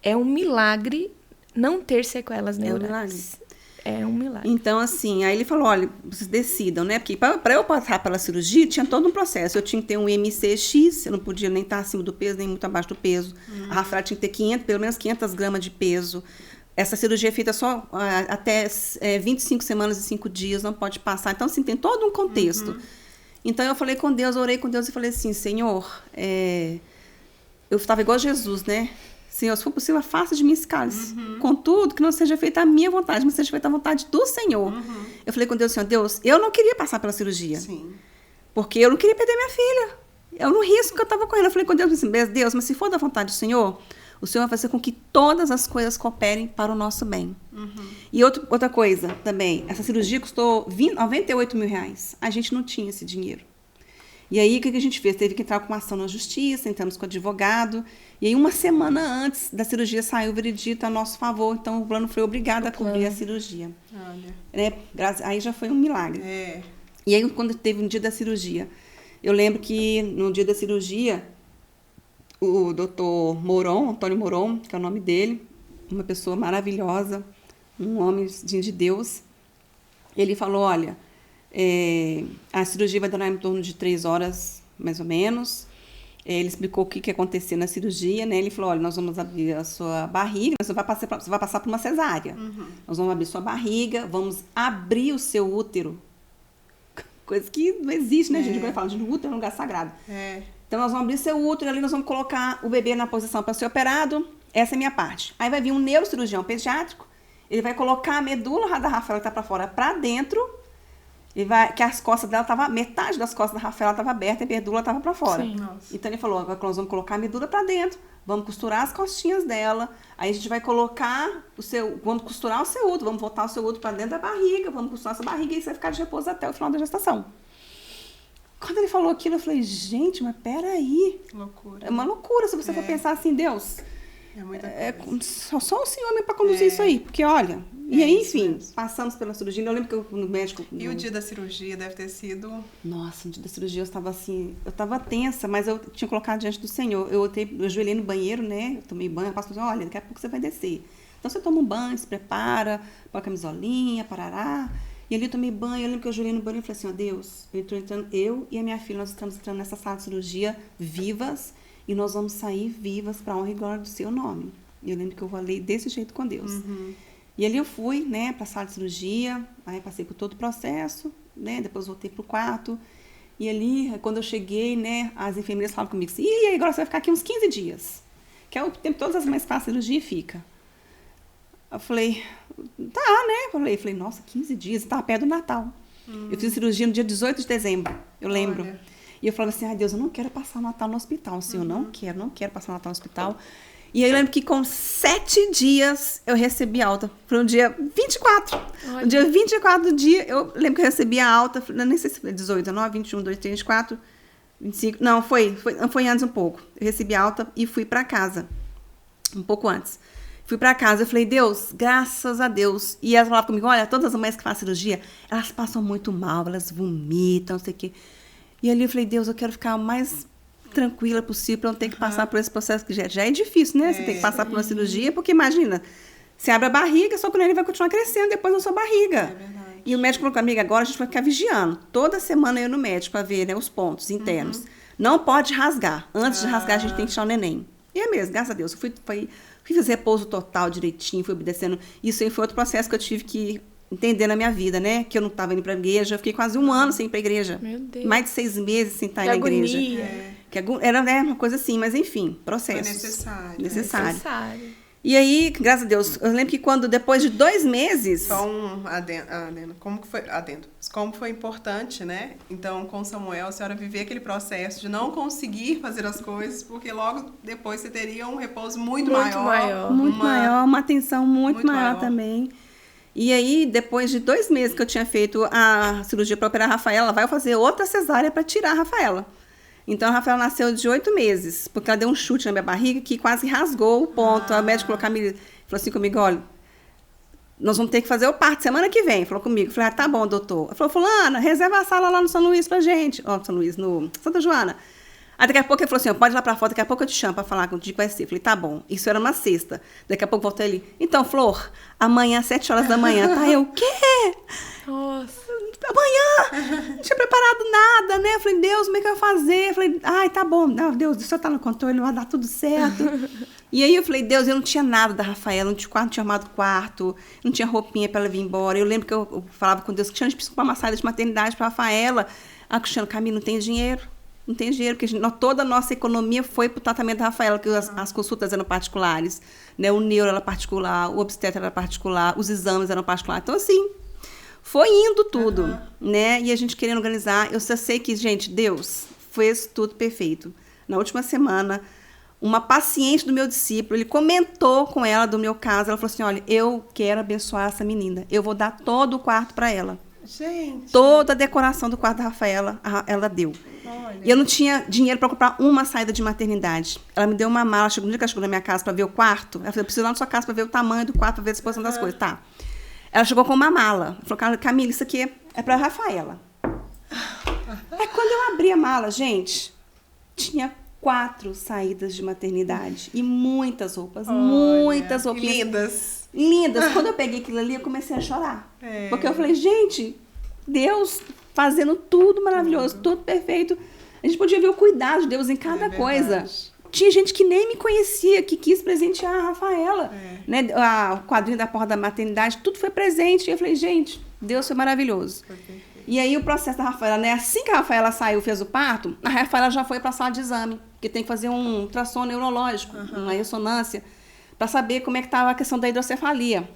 é um milagre não ter sequelas neurais. É um milagre.
Então, assim, aí ele falou, olha, vocês decidam, né? Porque para eu passar pela cirurgia, tinha todo um processo. Eu tinha que ter um MCX, eu não podia nem estar acima do peso, nem muito abaixo do peso. A Rafaela tinha que ter pelo menos 500 gramas de peso. Essa cirurgia é feita só até 25 semanas e 5 dias, não pode passar. Então, assim, tem todo um contexto. Então, eu falei com Deus, orei com Deus e falei assim, Senhor, eu estava igual a Jesus, né? Senhor, se for possível, afasta de mim esse cálice. Contudo, que não seja feita a minha vontade, mas seja feita a vontade do Senhor. Eu falei com Deus, Senhor, Deus, eu não queria passar pela cirurgia.
Sim.
Porque eu não queria perder minha filha. É um risco que eu estava correndo. Eu falei com Deus, assim, Deus, mas se for da vontade do Senhor, o Senhor vai fazer com que todas as coisas cooperem para o nosso bem. E outra coisa também, essa cirurgia custou R$98 mil. A gente não tinha esse dinheiro. E aí, o que a gente fez? Teve que entrar com uma ação na justiça, entramos com o advogado. E aí, uma semana antes da cirurgia, saiu o veredito a nosso favor. Então, o plano foi obrigado a cobrir a cirurgia.
Olha.
Né? Aí já foi um milagre. E aí, quando teve um dia da cirurgia, eu lembro que no dia da cirurgia, o doutor Moron, Antônio Moron, que é o nome dele, uma pessoa maravilhosa, um homem de Deus, ele falou, olha, a cirurgia vai durar em torno de 3 horas, mais ou menos. Ele explicou o que ia acontecer na cirurgia, né? Ele falou, olha, nós vamos abrir a sua barriga, você vai passar por uma cesárea. Nós vamos abrir sua barriga, vamos abrir o seu útero. Coisa que não existe, né, gente? Quando eu falo de útero, é um lugar sagrado. Então, nós vamos abrir seu útero, ali nós vamos colocar o bebê na posição para ser operado. Essa é a minha parte. Aí vai vir um neurocirurgião pediátrico, ele vai colocar a medula da Rafaela que está para fora para dentro, que as costas dela metade das costas da Rafaela estava aberta e a medula estava para fora.
Sim.
Então ele falou, agora nós vamos colocar a medula para dentro, vamos costurar as costinhas dela, aí a gente vai colocar vamos costurar o seu útero, vamos voltar o seu útero para dentro da barriga, vamos costurar essa barriga e você vai ficar de repouso até o final da gestação. Quando ele falou aquilo, eu falei, gente, mas peraí.
Loucura.
É uma loucura se você for pensar assim, Deus.
É muita coisa.
Só o Senhor mesmo para conduzir isso aí. Porque, olha, e aí, enfim, passamos pela cirurgia. Eu lembro que no médico...
E o dia da cirurgia deve ter sido...
Nossa, no dia da cirurgia eu estava assim... Eu estava tensa, mas eu tinha colocado diante do Senhor. Eu ajoelhei no banheiro, né? Eu tomei banho. A pastora falou, olha, daqui a pouco você vai descer. Então você toma um banho, se prepara, põe a camisolinha, parará. E ali eu tomei banho, eu lembro que eu joelhei no banho e falei assim, ó, Deus, eu e a minha filha, nós estamos entrando nessa sala de cirurgia vivas e nós vamos sair vivas para a honra e glória do seu nome. E eu lembro que eu falei desse jeito com Deus. E ali eu fui, né, para a sala de cirurgia, aí passei por todo o processo, né, depois voltei pro quarto. E ali, quando eu cheguei, né, as enfermeiras falaram comigo assim, e agora você vai ficar aqui uns 15 dias. Que é o tempo que todas as mães fazem cirurgia e fica. Eu falei, tá, né? Falei, nossa, 15 dias, estava perto do Natal. Eu fiz cirurgia no dia 18 de dezembro, eu lembro.
Olha.
E eu falava assim, ai Deus, eu não quero passar o Natal no hospital, Senhor, não quero passar o Natal no hospital. E aí eu lembro que com 7 dias eu recebi alta. Foi no dia 24.
Olha.
No dia 24 do dia, eu lembro que eu recebi a alta, nem sei se foi 18, 19, 21, 22, 23, 24, 25. Não, foi antes um pouco. Eu recebi a alta e fui para casa. Um pouco antes. Fui para casa, eu falei, Deus, graças a Deus. E elas falavam comigo, olha, todas as mães que fazem cirurgia, elas passam muito mal, elas vomitam, não sei o quê. E ali eu falei, Deus, eu quero ficar o mais tranquila possível para não ter que passar por esse processo que já é difícil, né? Você tem que passar por uma cirurgia, porque imagina, você abre a barriga, só que o neném vai continuar crescendo depois na sua barriga.
É verdade.
E o médico falou com a amiga, agora a gente vai ficar vigiando. Toda semana eu ia no médico para ver, né, os pontos internos. Não pode rasgar. Antes de rasgar, a gente tem que tirar o neném. E é mesmo, graças a Deus. Eu fui fazer repouso total direitinho, fui obedecendo. Isso aí foi outro processo que eu tive que entender na minha vida, né? Que eu não estava indo para a igreja. Eu fiquei quase 1 ano sem ir para a igreja.
Meu Deus.
Mais de 6 meses sem estar
Que
na igreja.
agonia.
Era, né, uma coisa assim, mas enfim, processo.
Foi necessário.
Necessário.
E aí, graças a Deus, eu lembro que depois de 2 meses...
Só um adendo. Como foi importante, né? Então, com Samuel, a senhora viver aquele processo de não conseguir fazer as coisas, porque logo depois você teria um repouso muito maior.
Muito maior, uma atenção muito maior também. E aí, depois de 2 meses que eu tinha feito a cirurgia para operar a Rafaela, ela vai fazer outra cesárea para tirar a Rafaela. Então, a Rafaela nasceu de 8 meses, porque ela deu um chute na minha barriga que quase rasgou o ponto. A médica falou, Camila, falou assim comigo, olha, nós vamos ter que fazer o parto semana que vem. Falou comigo. Falei, tá bom, doutor. Ela falou, fulana, reserva a sala lá no São Luís pra gente. Ó, São Luís, no Santa Joana. Aí daqui a pouco ele falou assim, pode ir lá pra fora, daqui a pouco eu te chamo pra falar contigo, vai ser. Falei, tá bom. Isso era uma sexta. Daqui a pouco voltou ele, então, Flor, amanhã às 7 horas da manhã, tá? Eu, o quê?
Nossa.
Amanhã! Não tinha preparado nada, né? Eu falei, Deus, como é que eu vou fazer? Eu falei, ai, tá bom. Não, Deus, o senhor tá no controle, vai dar tudo certo. E aí eu falei, Deus, eu não tinha nada da Rafaela, não tinha arrumado quarto, não tinha roupinha pra ela vir embora. Eu lembro que eu falava com Deus, Cristiano, a gente precisa comprar uma saída de maternidade pra Rafaela. Ah, Cristiano, Camila, não tem dinheiro. Não tem dinheiro, porque toda a nossa economia foi para o tratamento da Rafaela, que as consultas eram particulares, né? O neuro era particular, o obstetra era particular, os exames eram particulares. Então, assim, foi indo tudo, né? E a gente querendo organizar. Eu só sei que, gente, Deus fez tudo perfeito. Na última semana, uma paciente do meu discípulo, ele comentou com ela do meu caso, ela falou assim, olha, eu quero abençoar essa menina, eu vou dar todo o quarto para ela.
Gente.
Toda a decoração do quarto da Rafaela, ela deu.
Olha.
E eu não tinha dinheiro para comprar uma saída de maternidade. Ela me deu uma mala, no dia que ela chegou na minha casa para ver o quarto, ela falou, eu preciso ir lá na sua casa para ver o tamanho do quarto, para ver a disposição das coisas. Tá. Ela chegou com uma mala. Falou, Camila, isso aqui é para Rafaela. Aí quando eu abri a mala, gente, tinha 4 saídas de maternidade e muitas roupas, muitas roupinhas.
Lindas.
Lindas. Quando eu peguei aquilo ali, eu comecei a chorar. Porque eu falei, gente, Deus fazendo tudo maravilhoso, tudo perfeito. A gente podia ver o cuidado de Deus em cada coisa. Tinha gente que nem me conhecia, que quis presentear a Rafaela. Né? O quadrinho da porta da maternidade, tudo foi presente. E eu falei, gente, Deus foi maravilhoso. E aí o processo da Rafaela, né? Assim que a Rafaela saiu, fez o parto, a Rafaela já foi para a sala de exame, porque tem que fazer um ultrassom neurológico, uma ressonância, para saber como é que estava a questão da hidrocefalia.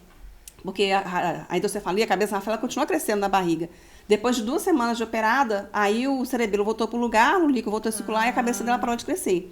Porque a hidrocefalia, a cabeça da Rafaela continua crescendo na barriga. Depois de 2 semanas de operada, aí o cerebelo voltou para o lugar, o líquido voltou a circular e a cabeça dela parou de crescer.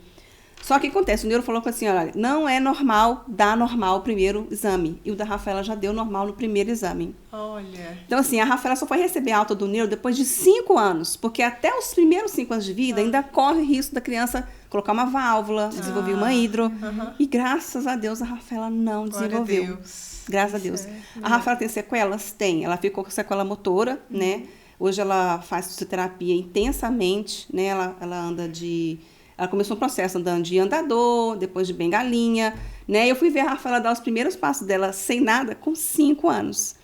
Só que o que acontece? O neuro falou assim, olha, não é normal dar normal o primeiro exame. E o da Rafaela já deu normal no primeiro exame.
Olha.
Então, assim, a Rafaela só foi receber alta do neuro depois de 5 anos. Porque até os primeiros 5 anos de vida ainda corre o risco da criança colocar uma válvula, desenvolver uma hidro. E graças a Deus a Rafaela não desenvolveu.
Glória a Deus.
Graças a Deus. A Rafaela tem sequelas? Tem. Ela ficou com sequela motora, né? Hoje ela faz fisioterapia intensamente, né? Ela anda de Ela começou um processo andando de andador, depois de bengalinha, né? Eu fui ver a Rafaela dar os primeiros passos dela sem nada com 5 anos.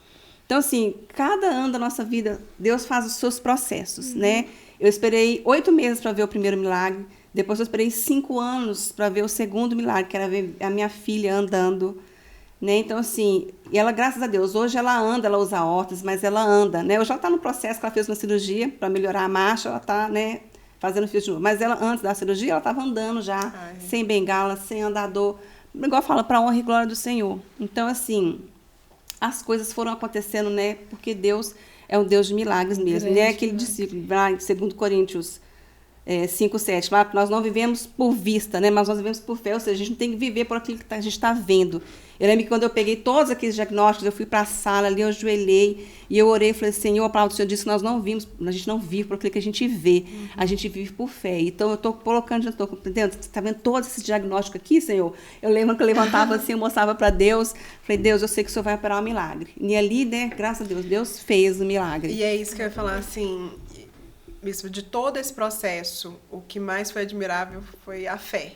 Então, assim, cada ano da nossa vida, Deus faz os seus processos, né? Eu esperei 8 meses para ver o primeiro milagre. Depois eu esperei 5 anos para ver o segundo milagre, que era ver a minha filha andando, né? Então, assim, e ela, graças a Deus, hoje ela anda, ela usa órteses, mas ela anda, né? Hoje ela está no processo que ela fez uma cirurgia para melhorar a marcha, ela está, né, fazendo fio de novo. Mas ela, antes da cirurgia, ela estava andando já, sem bengala, sem andador. Igual fala, para a honra e glória do Senhor. Então, assim, as coisas foram acontecendo, né? Porque Deus é um Deus de milagres mesmo, né? Aquele discípulo, lá em 2 Coríntios 5:7, fala que nós não vivemos por vista, né? Mas nós vivemos por fé, ou seja, a gente não tem que viver por aquilo que a gente está vendo. Eu lembro que quando eu peguei todos aqueles diagnósticos, eu fui para a sala ali, eu ajoelhei e eu orei e falei, Senhor, a palavra do Senhor disse que nós não vimos, a gente não vive por aquilo que a gente vê, a gente vive por fé. Então eu estou colocando, já estou entendendo? Você está vendo todos esses diagnósticos aqui, Senhor? Eu lembro que eu levantava assim, eu mostrava para Deus, falei, Deus, eu sei que o Senhor vai operar um milagre. E ali, né, graças a Deus, Deus fez o milagre.
E é isso que eu ia falar, assim, Bispo, de todo esse processo, o que mais foi admirável foi a fé.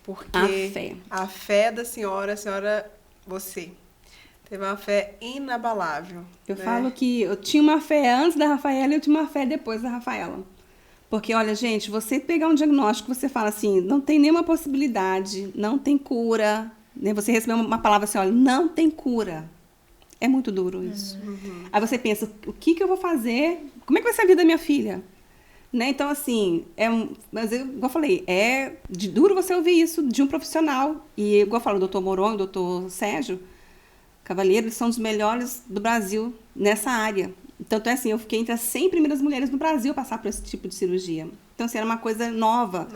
Porque a fé da senhora, você, teve uma fé inabalável.
Eu falo que eu tinha uma fé antes da Rafaela e eu tinha uma fé depois da Rafaela. Porque, olha, gente, você pegar um diagnóstico, você fala assim, não tem nenhuma possibilidade, não tem cura, né? Você recebeu uma palavra assim, olha, não tem cura. É muito duro isso. Aí você pensa, o que eu vou fazer? Como é que vai ser a vida da minha filha? Né? Então, assim, mas igual eu falei, é de duro você ouvir isso de um profissional. E, igual eu falo, o doutor Moron, o doutor Sérgio Cavalheiro, eles são os melhores do Brasil nessa área. Então, assim, eu fiquei entre as 100 primeiras mulheres do Brasil a passar por esse tipo de cirurgia. Então, assim, era uma coisa nova.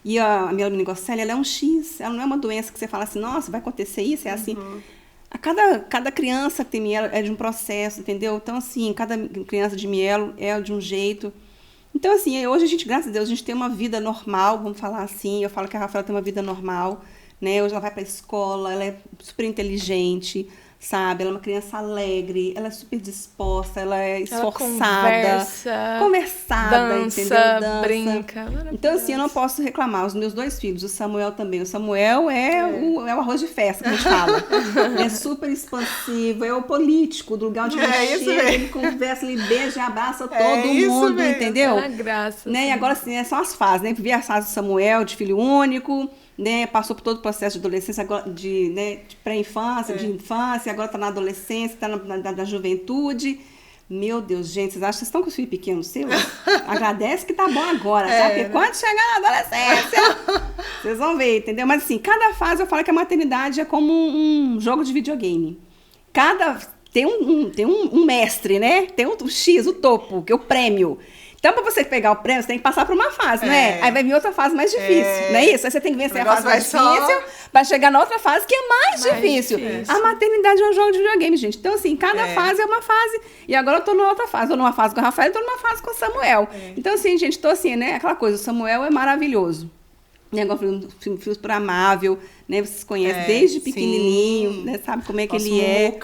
E a mielomeningocele, ela é um X, ela não é uma doença que você fala assim, nossa, vai acontecer isso, é assim. Cada criança que tem mielo é de um processo, entendeu? Então, assim, cada criança de mielo é de um jeito. Então, assim, hoje a gente, graças a Deus, a gente tem uma vida normal, vamos falar assim. Eu falo que a Rafaela tem uma vida normal, né? Hoje ela vai para a escola, ela é super inteligente, sabe? Ela é uma criança alegre, ela é super disposta, ela é esforçada, conversada,
dança,
entendeu? Dança,
brinca.
Então, assim, eu não posso reclamar. Os meus 2 filhos, o Samuel também. O Samuel é o arroz de festa, que a gente fala. É super expansivo, é o político, do lugar onde ele chega, ele conversa, ele beija e abraça todo mundo, entendeu?
É graça.
Né? E agora, assim, são as fases, né? Vi as fases do Samuel, de filho único, né? Passou por todo o processo de adolescência, agora de pré-infância, de infância, agora está na adolescência, está na juventude. Meu Deus, gente, vocês acham que vocês estão com os filhos pequenos seus? Agradece que tá bom agora, sabe? Porque quando chegar na adolescência, vocês vão ver, entendeu? Mas assim, cada fase eu falo que a maternidade é como um jogo de videogame. Tem um mestre, né? Tem um X, o topo, que é o prêmio. Então, para você pegar o prêmio, você tem que passar por uma fase, né? Aí vai vir outra fase mais difícil, não é isso? Aí você tem que vencer a fase mais difícil para chegar na outra fase que é mais difícil. A maternidade é um jogo de videogame, gente. Então, assim, cada fase é uma fase. E agora eu tô numa outra fase. Eu tô numa fase com a Rafaela, eu tô numa fase com o Samuel. Então, assim, gente, tô assim, né? Aquela coisa, o Samuel é maravilhoso. Filhos por Amável, né? Vocês conhecem desde pequenininho, né? Sabe como é que ele é,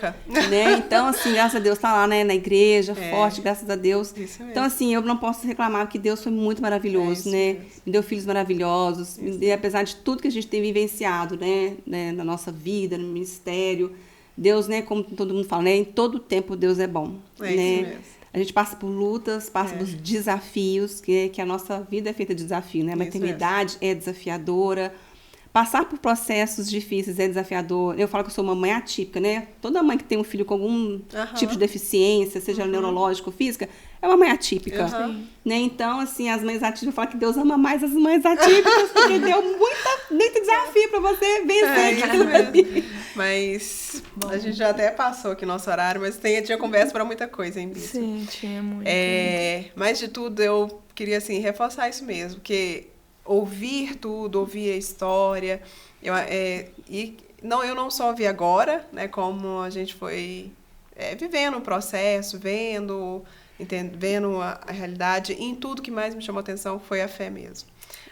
né? Então, assim, graças a Deus tá lá, né? Na igreja, forte, graças a Deus. Então, assim, eu não posso reclamar que Deus foi muito maravilhoso, né? Me deu filhos maravilhosos, e apesar de tudo que a gente tem vivenciado, né? Na nossa vida, no ministério, Deus, né? Como todo mundo fala, né? Em todo tempo Deus é bom, né? Isso mesmo. A gente passa por lutas, passa por desafios, que a nossa vida é feita de desafio, né? A maternidade é desafiadora. Passar por processos difíceis é desafiador. Eu falo que eu sou uma mãe atípica, né? Toda mãe que tem um filho com algum tipo de deficiência, seja neurológica ou física, é uma mãe atípica. Né? Então, assim, as mães atípicas, eu falo que Deus ama mais as mães atípicas, porque deu muito desafio para você vencer aquilo ali.
Mas a gente já até passou aqui nosso horário, mas tinha conversa para muita coisa, hein, Bispo?
Sim, tinha muito.
Mas de tudo, eu queria, assim, reforçar isso mesmo, porque ouvir tudo, ouvir a história, eu não só ouvi agora, né, como a gente foi vivendo o processo, vendo a realidade, e em tudo que mais me chamou a atenção foi a fé mesmo.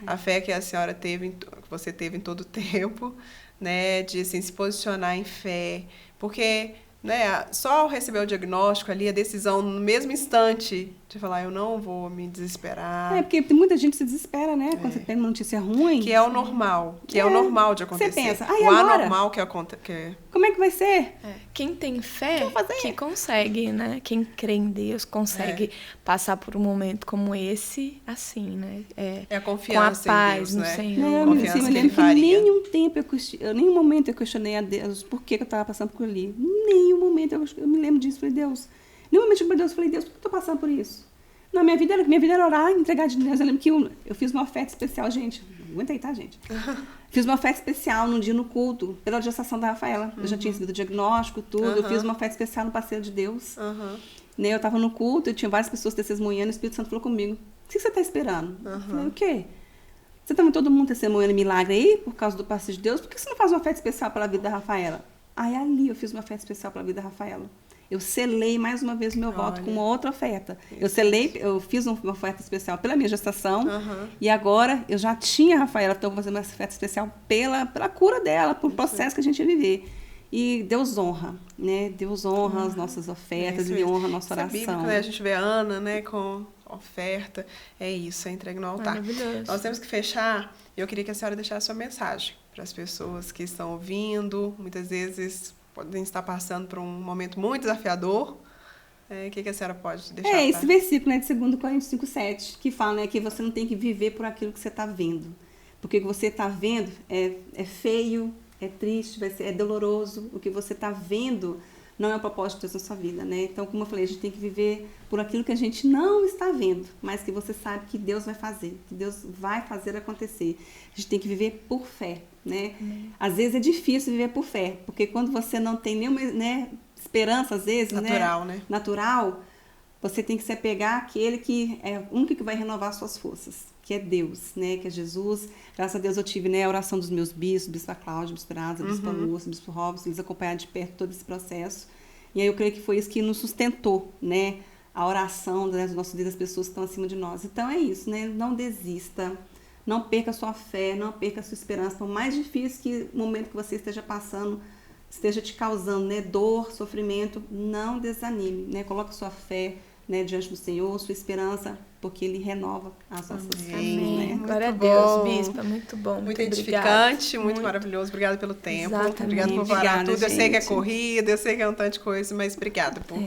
A fé que a senhora teve, que você teve em todo o tempo, né, de assim, se posicionar em fé, porque né, só ao receber o diagnóstico ali, a decisão no mesmo instante de falar, eu não vou me desesperar.
Porque tem muita gente que se desespera, né? Quando você tem uma notícia ruim.
Que é o normal. Que é o normal de acontecer.
Você pensa,
o anormal que acontece.
Como é que vai ser?
Quem tem fé, que consegue, né? Quem crê em Deus, consegue passar por um momento como esse, assim, né?
É a confiança
com a paz
em Deus,
no
né?
Senhor.
Confiança
eu lembro que nenhum momento eu questionei a Deus por que eu estava passando por ali. Nenhum momento eu me lembro disso. Falei, Deus. Nenhum momento eu falei, Deus, por que eu estou passando por isso? Não, minha vida era orar e entregar de Deus. Eu lembro que eu fiz uma oferta especial, gente. Aguenta aí, tá, gente? Fiz uma oferta especial num dia no culto, pela gestação da Rafaela. Eu já tinha recebido o diagnóstico, tudo. Eu fiz uma oferta especial no Parceiro de Deus. Né, eu estava no culto, eu tinha várias pessoas testemunhando, o Espírito Santo falou comigo, o que você está esperando? Eu falei, o quê? Você está vendo todo mundo testemunhando milagre aí, por causa do Parceiro de Deus? Por que você não faz uma oferta especial pela vida da Rafaela? Aí ali eu fiz uma oferta especial pela vida da Rafaela. Eu selei mais uma vez o meu voto com uma outra oferta. Eu fiz uma oferta especial pela minha gestação. E agora eu já tinha a Rafaela, então eu vou fazer uma oferta especial pela cura dela, por processo que a gente ia viver. E Deus honra, né? Deus honra as nossas ofertas, Ele honra a nossa oração.
Bíblico, né? A gente vê a Ana, né, com oferta. É isso, é entrega no altar.
Maravilhoso.
Nós temos que fechar. Eu queria que a senhora deixasse sua mensagem para as pessoas que estão ouvindo, muitas vezes podem estar passando por um momento muito desafiador. O que a senhora pode deixar?
Esse versículo, né, de 2 Coríntios 5:7, que fala, né, que você não tem que viver por aquilo que você está vendo. Porque o que você está vendo é feio, é triste, é doloroso. O que você está vendo não é o propósito de Deus na sua vida, né? Então, como eu falei, a gente tem que viver por aquilo que a gente não está vendo, mas que você sabe que Deus vai fazer, que Deus vai fazer acontecer. A gente tem que viver por fé, né? Às vezes é difícil viver por fé, porque quando você não tem nenhuma, né, esperança, às vezes,
né?
Natural, você tem que se apegar àquele que é o único que vai renovar suas forças, que é Deus, né? Que é Jesus. Graças a Deus eu tive, né, a oração dos meus bispos, bispa Cláudia, bispo Esperança, bispo Lúcia, bispo Robson, eles acompanharam de perto todo esse processo. E aí eu creio que foi isso que nos sustentou, né? A oração, né, dos nossos das pessoas que estão acima de nós. Então é isso, né? Não desista, não perca a sua fé, não perca a sua esperança. Por mais difícil que o momento que você esteja passando, esteja te causando, né, dor, sofrimento, não desanime, né? Coloque sua fé, né, diante do Senhor, sua esperança, porque Ele renova as nossas forças.
Amém.
Né?
Glória a Deus, bispa. Muito bom.
Muito edificante, muito maravilhoso. Obrigada pelo tempo.
Exatamente.
Obrigada por falar tudo. Eu sei que é corrida, eu sei que é um tanto de coisa, mas obrigada por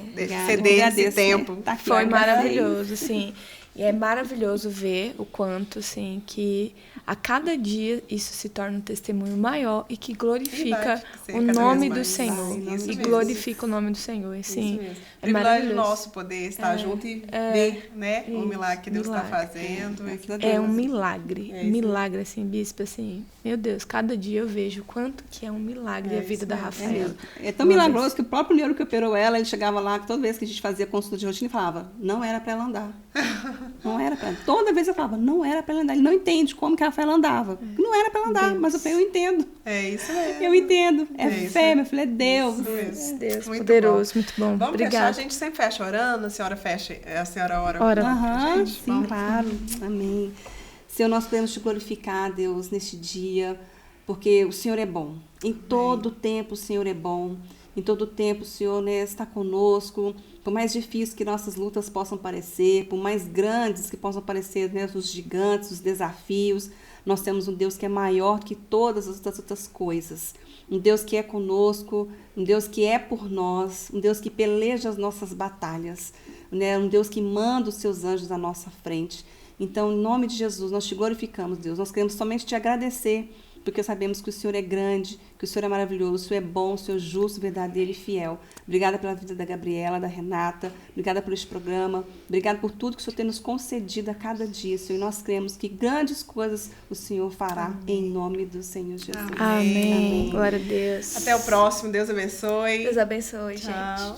ceder esse tempo.
Né? Tá aqui,
foi maravilhoso, sim. E é maravilhoso ver o quanto, assim, que a cada dia isso se torna um testemunho maior e que glorifica o nome do Senhor. E glorifica o nome do Senhor. Assim,
é maravilhoso nosso poder estar junto e ver, né, o milagre que Deus está fazendo.
É um milagre. Milagre, assim, bispo, assim. Meu Deus, cada dia eu vejo o quanto que é um milagre a vida da Rafaela.
É tão milagroso que o próprio neuro que operou ela, ele chegava lá, toda vez que a gente fazia consulta de rotina, ele falava, não era para ela andar. Não era para ela. Toda vez eu falava, não era para ela andar. Ele não entende como que a Rafaela andava. Não era para ela andar, mas eu falei, eu entendo.
É isso mesmo.
Eu entendo. É fé, meu filho, é Deus.
Isso Deus, muito poderoso, muito bom.
Vamos
Obrigada.
fechar, a gente sempre fecha orando, a senhora fecha, a senhora ora.
Gente, sim, vamos. Claro. Amém. Senhor, nós podemos te glorificar, Deus, neste dia, porque o Senhor é bom. Em todo tempo o Senhor é bom. Em todo tempo o Senhor, né, está conosco. Por mais difíceis que nossas lutas possam parecer, por mais grandes que possam parecer, né, os gigantes, os desafios, nós temos um Deus que é maior que todas as outras coisas. Um Deus que é conosco, um Deus que é por nós, um Deus que peleja as nossas batalhas, né, um Deus que manda os seus anjos à nossa frente. Então, em nome de Jesus, nós te glorificamos, Deus. Nós queremos somente te agradecer, porque sabemos que o Senhor é grande, que o Senhor é maravilhoso, o Senhor é bom, o Senhor é justo, verdadeiro e fiel. Obrigada pela vida da Gabriela, da Renata, obrigada por este programa, obrigada por tudo que o Senhor tem nos concedido a cada dia, Senhor. E nós cremos que grandes coisas o Senhor fará em nome do Senhor Jesus.
Amém. Glória a Deus.
Até o próximo. Deus abençoe.
Deus abençoe, gente. Tchau.